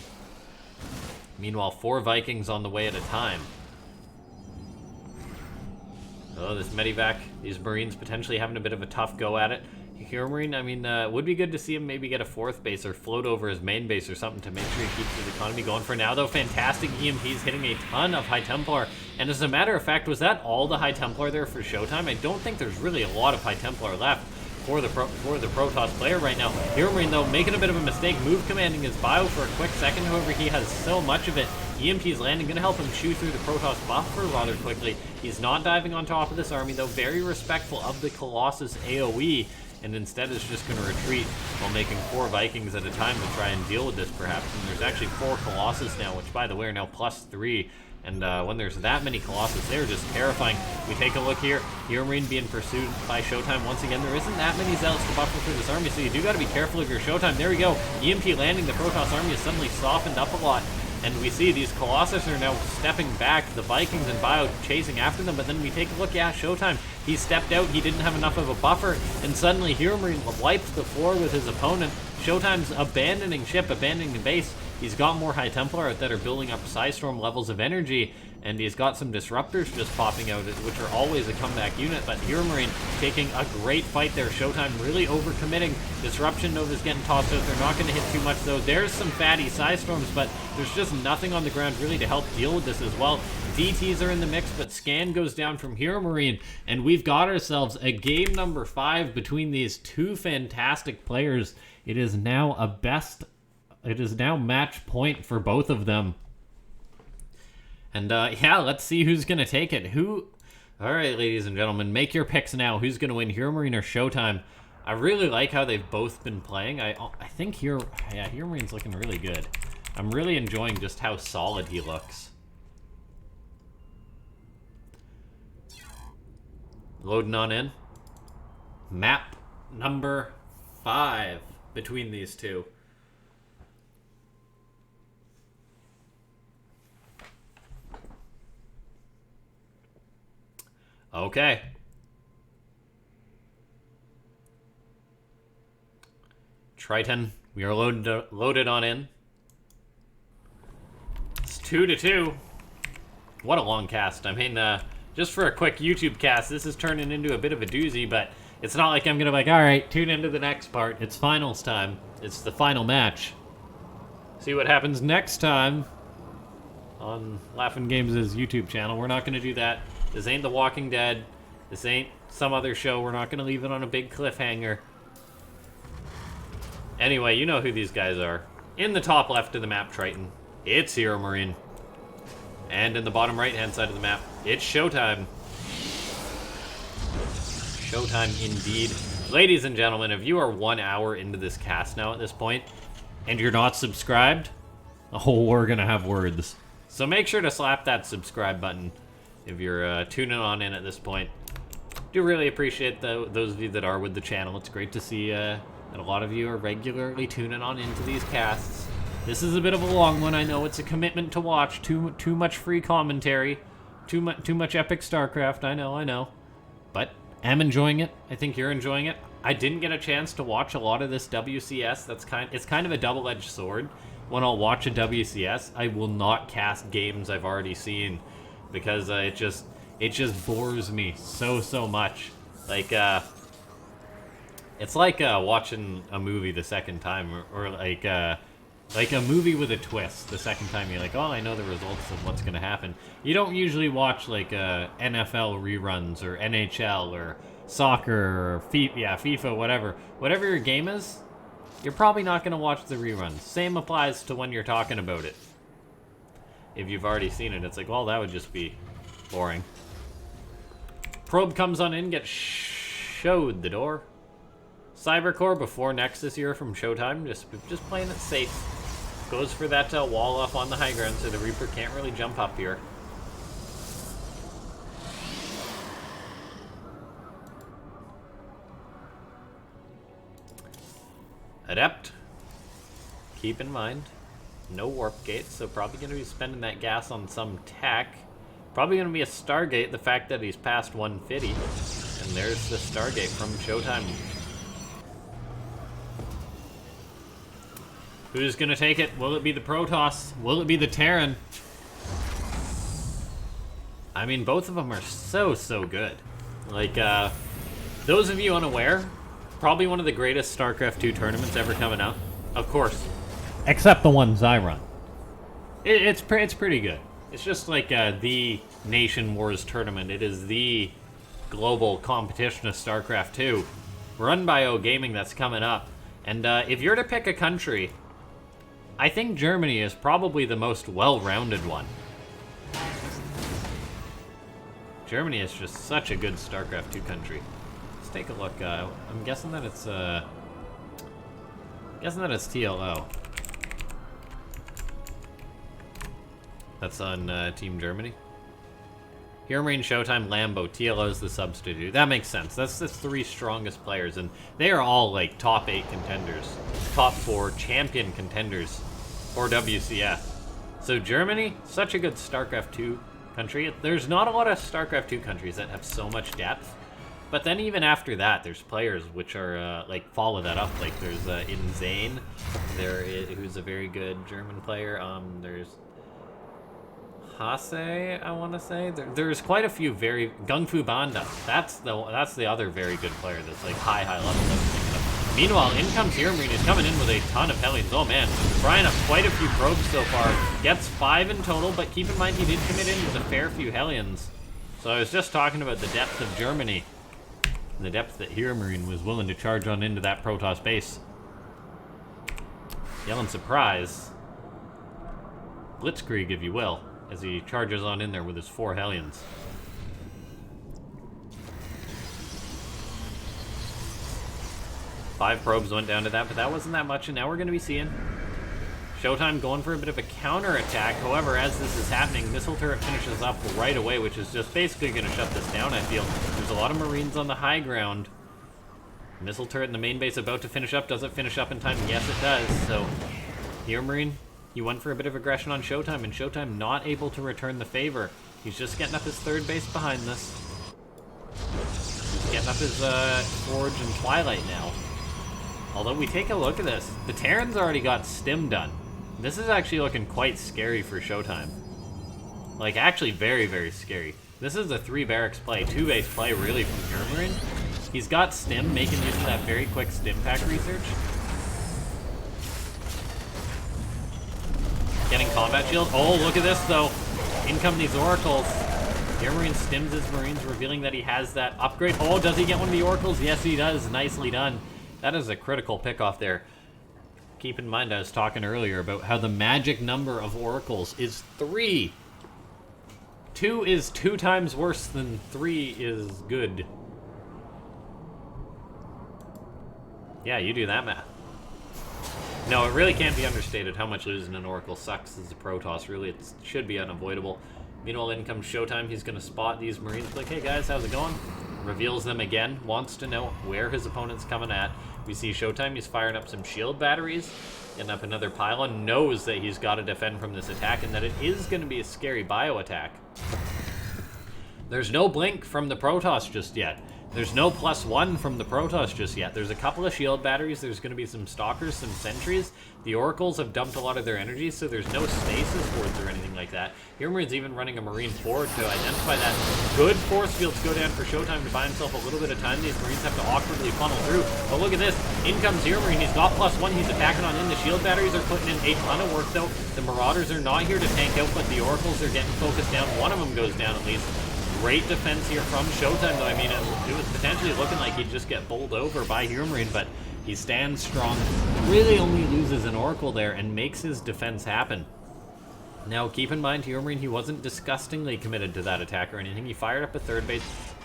Meanwhile, 4 Vikings on the way at a time. Oh, this Medivac, these Marines potentially having a bit of a tough go at it. HeRoMaRinE, I mean, would be good to see him maybe get a 4th base or float over his main base or something to make sure he keeps his economy going. For now, though, fantastic EMPs hitting a ton of High Templar. And as a matter of fact, was that all the High Templar there for ShoWTimE? I don't think there's really a lot of High Templar left for the Protoss player right now. HeRoMaRinE, though, making a bit of a mistake, move commanding his bio for a quick second. However, he has so much of it. EMP's landing, gonna help him chew through the Protoss buffer rather quickly. He's not diving on top of this army, though, very respectful of the Colossus AoE, and instead is just going to retreat while making 4 Vikings at a time to try and deal with this, perhaps. And there's actually 4 Colossus now, which, by the way, are now +3. And when there's that many Colossus, they're just terrifying. We take a look here. HeRoMaRinE being pursued by ShoWTimE. Once again, there isn't that many Zealots to buffer for this army, so you do got to be careful of your ShoWTimE. There we go. EMP landing. The Protoss army is suddenly softened up a lot. And we see these Colossus are now stepping back, the Vikings and Bio chasing after them, but then we take a look at ShoWTimE. He stepped out, he didn't have enough of a buffer, and suddenly HeRoMaRinE wipes the floor with his opponent. ShoWTimE's abandoning ship, abandoning the base. He's got more High Templar that are building up Psystorm levels of energy, and he's got some Disruptors just popping out, which are always a comeback unit, but HeRoMaRinE taking a great fight there. ShoWTimE really overcommitting. Disruption Nova's getting tossed out. They're not going to hit too much, though. There's some fatty Psystorms, but there's just nothing on the ground really to help deal with this as well. DTs are in the mix, but Scan goes down from HeRoMaRinE, and we've got ourselves a game number 5 between these 2 fantastic players. It is now match point for both of them. And yeah, let's see who's going to take it. All right, ladies and gentlemen, make your picks now. Who's going to win, HeRoMaRinE or ShoWTimE? I really like how they've both been playing. I think HeRoMaRiNE's looking really good. I'm really enjoying just how solid he looks. Loading on in. Map number 5 between these 2. Okay. Triton, we are loaded on in. It's 2-2. What a long cast. I mean, just for a quick YouTube cast, this is turning into a bit of a doozy, but it's not like I'm gonna be like, all right, tune into the next part. It's finals time. It's the final match. See what happens next time on LaughNgamez' YouTube channel. We're not gonna do that. This ain't The Walking Dead. This ain't some other show. We're not gonna leave it on a big cliffhanger. Anyway, you know who these guys are. In the top left of the map, Triton, it's HeRoMaRinE. And in the bottom right-hand side of the map, it's ShoWTimE. ShoWTimE indeed. Ladies and gentlemen, if you are 1 hour into this cast now at this point, and you're not subscribed, oh, we're gonna have words. So make sure to slap that subscribe button if you're tuning on in at this point. Do really appreciate those of you that are with the channel. It's great to see that a lot of you are regularly tuning on into these casts. This is a bit of a long one. I know it's a commitment to watch. Too much free commentary. Too much epic Starcraft. I know. But I'm enjoying it. I think you're enjoying it. I didn't get a chance to watch a lot of this WCS. It's kind of a double-edged sword. When I'll watch a WCS, I will not cast games I've already seen because it just bores me so much. Like it's like watching a movie the second time, or like a movie with a twist. The second time you're like, oh, I know the results of what's gonna happen. You don't usually watch like NFL reruns or NHL or soccer or FIFA, whatever your game is. You're probably not gonna watch the reruns. Same applies to when you're talking about it. If you've already seen it, it's like, well, that would just be boring. Probe comes on in, gets showed the door. Cybercore before Nexus here from ShoWTimE, just playing it safe. Goes for that wall up on the high ground so the Reaper can't really jump up here. Adept, keep in mind, no warp gates, so probably going to be spending that gas on some tech. Probably going to be a Stargate, the fact that he's past 150. And there's the Stargate from ShoWTimE. Who's going to take it? Will it be the Protoss? Will it be the Terran? I mean, both of them are so good. Like, those of you unaware, probably one of the greatest StarCraft 2 tournaments ever coming out. Of course. Except the ones I run. It's pretty good. It's just like the Nation Wars tournament. It is the global competition of StarCraft 2, run by LaughNgamez, that's coming up. And if you're to pick a country, I think Germany is probably the most well-rounded one. Germany is just such a good StarCraft 2 country. Let's take a look. I'm guessing that it's TLO. That's on Team Germany. HeRoMaRinE, ShoWTimE, Lambo, TLO's the substitute. That makes sense. That's the three strongest players, and they are all like top 8 contenders, top 4 champion contenders for WCS. So Germany, such a good StarCraft 2 country. There's not a lot of StarCraft 2 countries that have so much depth, but then even after that, there's players which are like follow that up. Like there's Insane, who's a very good German player. There's Hase, I want to say. There's quite a few very... Gung Fu Banda. That's the other very good player that's like high level. Meanwhile, in comes HeRoMaRinE. He's coming in with a ton of Hellions. Oh man, Brian up quite a few probes so far. Gets 5 in total, but keep in mind he did commit in with a fair few Hellions. So I was just talking about the depth of Germany. And the depth that HeRoMaRinE was willing to charge on into that Protoss base. Yelling surprise. Blitzkrieg, if you will, as he charges on in there with his 4 Hellions. Five probes went down to that, but that wasn't that much, and now we're going to be seeing ShoWTimE going for a bit of a counter-attack. However, as this is happening, Missile Turret finishes up right away, which is just basically going to shut this down, I feel. There's a lot of Marines on the high ground. Missile Turret in the main base about to finish up. Does it finish up in time? Yes, it does. So, HeRoMaRinE, he went for a bit of aggression on ShoWTimE, and ShoWTimE not able to return the favor. He's just getting up his third base behind this. He's getting up his Forge and Twilight now. Although we take a look at this, the Terran's already got Stim done. This is actually looking quite scary for ShoWTimE. Like, actually very scary. This is a 3 barracks play, 2 base play really from HeRoMaRinE. He's got Stim, making use of that very quick Stim pack research. Getting combat shield. Oh, look at this though. In come these oracles. HeRoMaRinE stims his Marines, revealing that he has that upgrade. Oh, does he get one of the oracles? Yes, he does. Nicely done. That is a critical pick off there. Keep in mind, I was talking earlier about how the magic number of oracles is 3. 2 is 2 times worse than 3 is good. Yeah, you do that math. No, it really can't be understated how much losing an oracle sucks as a Protoss. Really, it should be unavoidable. Meanwhile, in comes ShoWTimE. He's going to spot these Marines. Like, hey guys, how's it going? Reveals them again. Wants to know where his opponent's coming at. We see ShoWTimE. He's firing up some shield batteries. Getting up another pylon. Knows that he's got to defend from this attack and that it is going to be a scary bio attack. There's no blink from the Protoss just yet. There's no +1 from the Protoss just yet. There's a couple of shield batteries. There's going to be some stalkers, some sentries. The oracles have dumped a lot of their energy, so there's no stasis wards or anything like that. HeRoMaRiNE's even running a Marine forward to identify that. Good force fields go down for ShoWTimE to buy himself a little bit of time. These Marines have to awkwardly funnel through. But look at this. In comes HeRoMaRiNE. He's got +1. He's attacking on in. The shield batteries are putting in a ton of work, though. The Marauders are not here to tank out, but the oracles are getting focused down. One of them goes down at least. Great defense here from ShoWTimE, though. I mean, it was potentially looking like he'd just get bowled over by HeRoMaRiNE, but he stands strong, really only loses an Oracle there, and makes his defense happen. Now, keep in mind, HeRoMaRiNE, he wasn't disgustingly committed to that attack or anything. He fired up a third base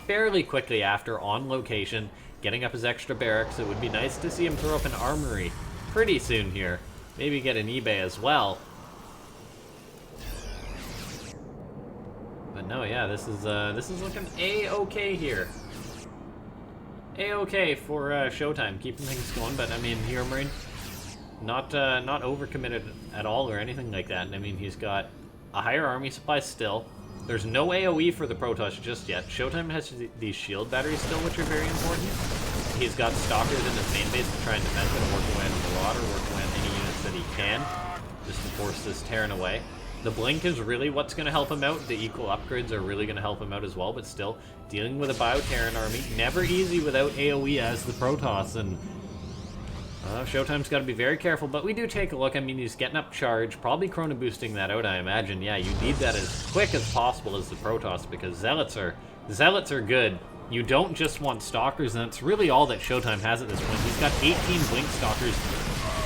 fairly quickly after, on location, getting up his extra barracks. It would be nice to see him throw up an armory pretty soon here. Maybe get an eBay as well. But no, yeah, this is looking A-okay here. A-okay for ShoWTimE, keeping things going. But I mean, HeRoMaRiNE, not overcommitted at all or anything like that. And I mean, he's got a higher army supply still. There's no AoE for the Protoss just yet. ShoWTimE has these shield batteries still, which are very important. He's got stalkers in his main base to try and defend it, work away on the Marauder, work away on any units that he can, just to force this Terran away. The Blink is really what's going to help him out. The equal upgrades are really going to help him out as well, but still, dealing with a Bio-Terran army, never easy without AoE as the Protoss, and ShoWTimE's got to be very careful, but we do take a look. I mean, he's getting up charge, probably chrono boosting that out, I imagine. Yeah, you need that as quick as possible as the Protoss, because Zealots are good. You don't just want Stalkers, and that's really all that ShoWTimE has at this point. He's got 18 Blink Stalkers.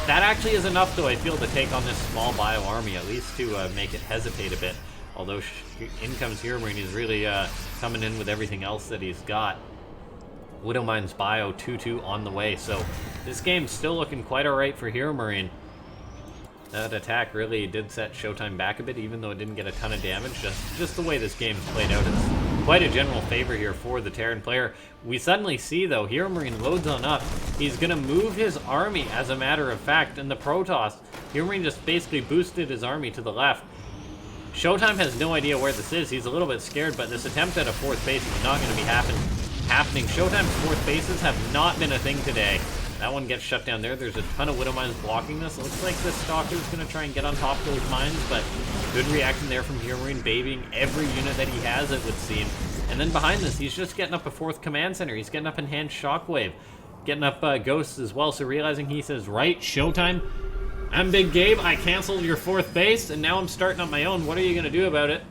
That actually is enough, though, I feel, to take on this small bio army, at least to make it hesitate a bit. Although in comes HeRoMaRiNE, he's really coming in with everything else that he's got. Widowmine's bio 2-2 on the way, so this game's still looking quite alright for HeRoMaRiNE. That attack really did set ShoWTimE back a bit, even though it didn't get a ton of damage. Just the way this game's played out, it's quite a general favor here for the Terran player. We suddenly see, though, HeRoMaRiNE loads on up. He's going to move his army, as a matter of fact, and the Protoss, HeRoMaRiNE just basically boosted his army to the left. ShoWTimE has no idea where this is. He's a little bit scared, but this attempt at a fourth base is not going to be happening. ShoWTimE's fourth bases have not been a thing today. That one gets shut down there. There's a ton of Widow Mines blocking this. It looks like this Stalker's going to try and get on top of those mines, but good reaction there from HeRoMaRiNE, babying every unit that he has, it would seem. And then behind this, he's just getting up a fourth command center. He's getting up Enhanced Shockwave, getting up Ghosts as well. So realizing he says, right, ShoWTimE, I'm Big Gabe. I canceled your fourth base, and now I'm starting up my own. What are you going to do about it?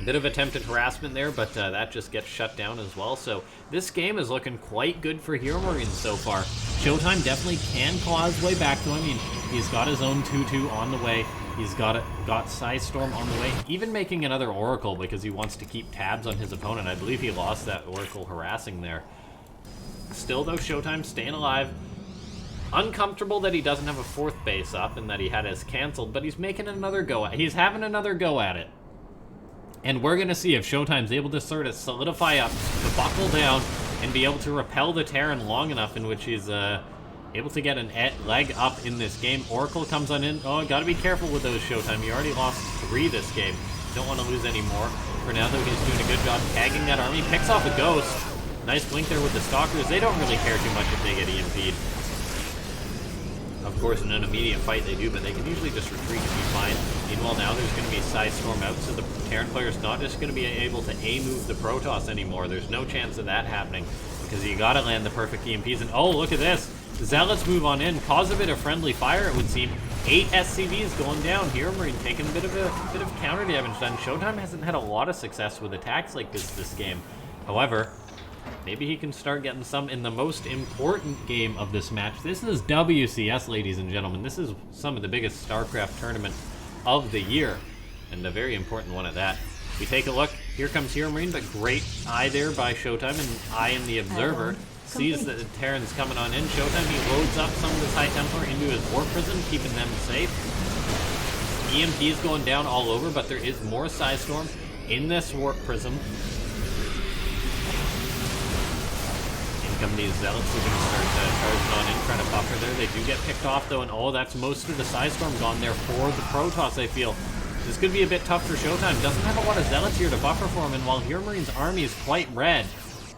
Bit of attempted harassment there, but that just gets shut down as well. So this game is looking quite good for HeRoMaRiNE so far. ShoWTimE definitely can claw his way back, though. I mean, he's got his own 2-2 on the way. He's got Psystorm on the way, even making another Oracle because he wants to keep tabs on his opponent. I believe he lost that Oracle harassing there. Still, though, ShoWTimE staying alive. Uncomfortable that he doesn't have a fourth base up and that he had his canceled, but he's making another go at it. He's having another go at it. And we're going to see if ShoWTimE's able to sort of solidify up, to buckle down, and be able to repel the Terran long enough in which he's able to get an leg up in this game. Oracle comes on in. Oh, got to be careful with those, ShoWTimE. You already lost 3 this game. Don't want to lose any more. For now, though, he's doing a good job tagging that army. Picks off a Ghost. Nice blink there with the Stalkers. They don't really care too much if they get EMP'd. Of course, in an immediate fight they do, but they can usually just retreat and be fine. Meanwhile, now there's going to be Psystorm out, so the Terran player's not just going to be able to A-move the Protoss anymore. There's no chance of that happening, because you got to land the perfect EMPs. And oh, look at this! The Zealots move on in, cause a bit of friendly fire, it would seem. 8 SCVs going down. HeRoMaRiNE taking a bit of counter damage done. ShoWTimE hasn't had a lot of success with attacks like this game. However, maybe he can start getting some in the most important game of this match. This is WCS, ladies and gentlemen. This is some of the biggest Starcraft tournament of the year, and a very important one at that. We take a look. Here comes HeRoMaRiNE, but great eye there by ShoWTimE, and I am the observer. Sees that the Terran's coming on in. ShoWTimE, he loads up some of this High Templar into his Warp Prism, keeping them safe. EMP is going down all over, but there is more Psystorm in this Warp Prism. Come these Zealots are going to start charging on in, trying to buffer there. They do get picked off, though, and oh, that's most of the Psystorm gone there for the Protoss, I feel. This could be a bit tough for ShoWTimE. Doesn't have a lot of Zealots here to buffer for him, and while HeRoMaRiNE's army is quite red,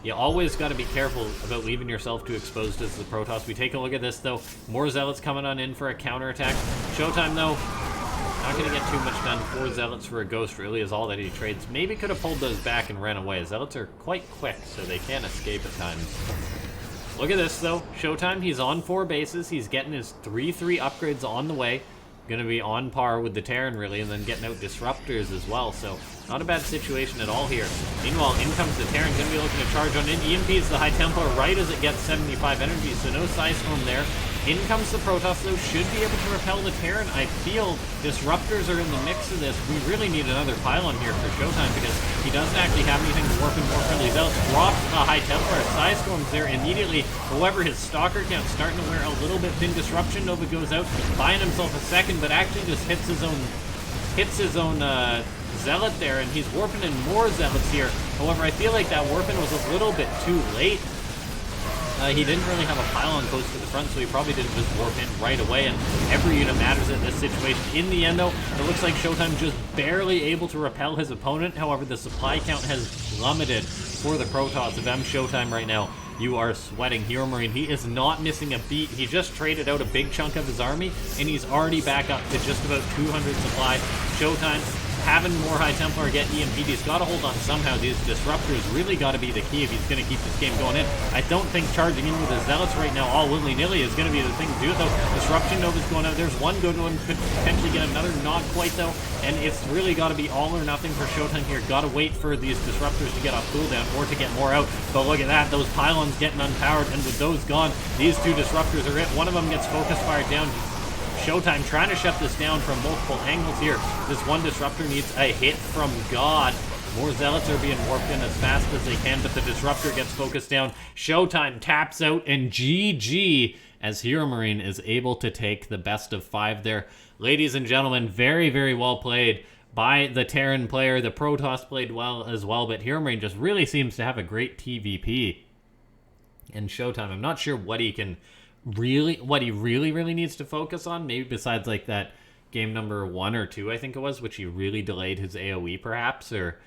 You always got to be careful about leaving yourself too exposed as the Protoss. We take a look at this, though. More Zealots coming on in for a counterattack. ShoWTimE, though, not going to get too much done. 4 Zealots for a Ghost really is all that he trades. Maybe could have pulled those back and ran away. Zealots are quite quick, so they can escape at times. Look at this, though. ShoWTimE, he's on 4 bases. He's getting his 3-3 upgrades on the way. Going to be on par with the Terran, really, and then getting out Disruptors as well. So, not a bad situation at all here. Meanwhile, in comes the Terran. Going to be looking to charge on in. EMP is the High Templar right as it gets 75 energy, so no Psystorm there. In comes the Protoss, though, should be able to repel the Terran. I feel Disruptors are in the mix of this. We really need another pylon here for ShoWTimE because he doesn't actually have anything to warp in more friendly Zealots. Drops a High Templar. Psystorm's there immediately. However, his Stalker count's starting to wear a little bit thin. Disruption Nova goes out, buying himself a second, but actually just hits his own Zealot there, and he's warping in more Zealots here. However, I feel like that warping was a little bit too late. He didn't really have a pylon close to the front, so he probably didn't just warp in right away, and every unit matters in this situation. In the end, though, it looks like ShoWTimE just barely able to repel his opponent. However, the supply count has plummeted for the Protoss. If I'm ShoWTimE right now, you are sweating. HeRoMaRinE, he is not missing a beat. He just traded out a big chunk of his army, and he's already back up to just about 200 supply. ShoWTimE having more High Templar get EMP'd. He's got to hold on somehow. These Disruptors really got to be the key if he's going to keep this game going in. I don't think charging in with the Zealots right now all willy-nilly is going to be the thing to do, though. Disruption Nova's going out. There's one good one. Could potentially get another. Not quite, though. And it's really got to be all or nothing for ShoWTimE here. Got to wait for these Disruptors to get off cooldown or to get more out. But look at that. Those pylons getting unpowered, and with those gone, these 2 Disruptors are it. One of them gets focus fired down. ShoWTimE trying to shut this down from multiple angles here. This one Disruptor needs a hit from God. More Zealots are being warped in as fast as they can, but the Disruptor gets focused down. ShoWTimE taps out, and GG as HeRoMaRinE is able to take the best of 5 there. Ladies and gentlemen, very, very well played by the Terran player. The Protoss played well as well, but HeRoMaRinE just really seems to have a great TvP. And ShoWTimE, I'm not sure what he really needs to focus on, maybe besides like that game number 1 or 2, I think it was, which he really delayed his AoE perhaps, or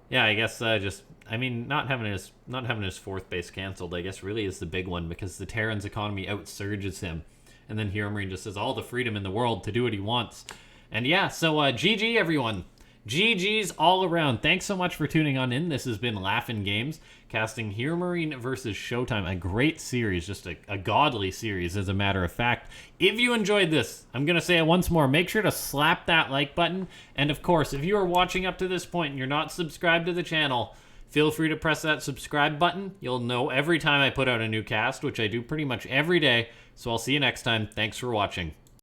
yeah, I guess not having his 4th base canceled, I guess really is the big one, because the Terran's economy outsurges him, and then HeRoMaRinE just has all the freedom in the world to do what he wants. And yeah, so GG everyone. GG's all around. Thanks so much for tuning on in. This has been LaughNgamez, casting HeRoMaRinE versus ShoWTimE. A great series, just a godly series, as a matter of fact. If you enjoyed this, I'm going to say it once more, make sure to slap that like button. And of course, if you are watching up to this point and you're not subscribed to the channel, feel free to press that subscribe button. You'll know every time I put out a new cast, which I do pretty much every day. So I'll see you next time. Thanks for watching.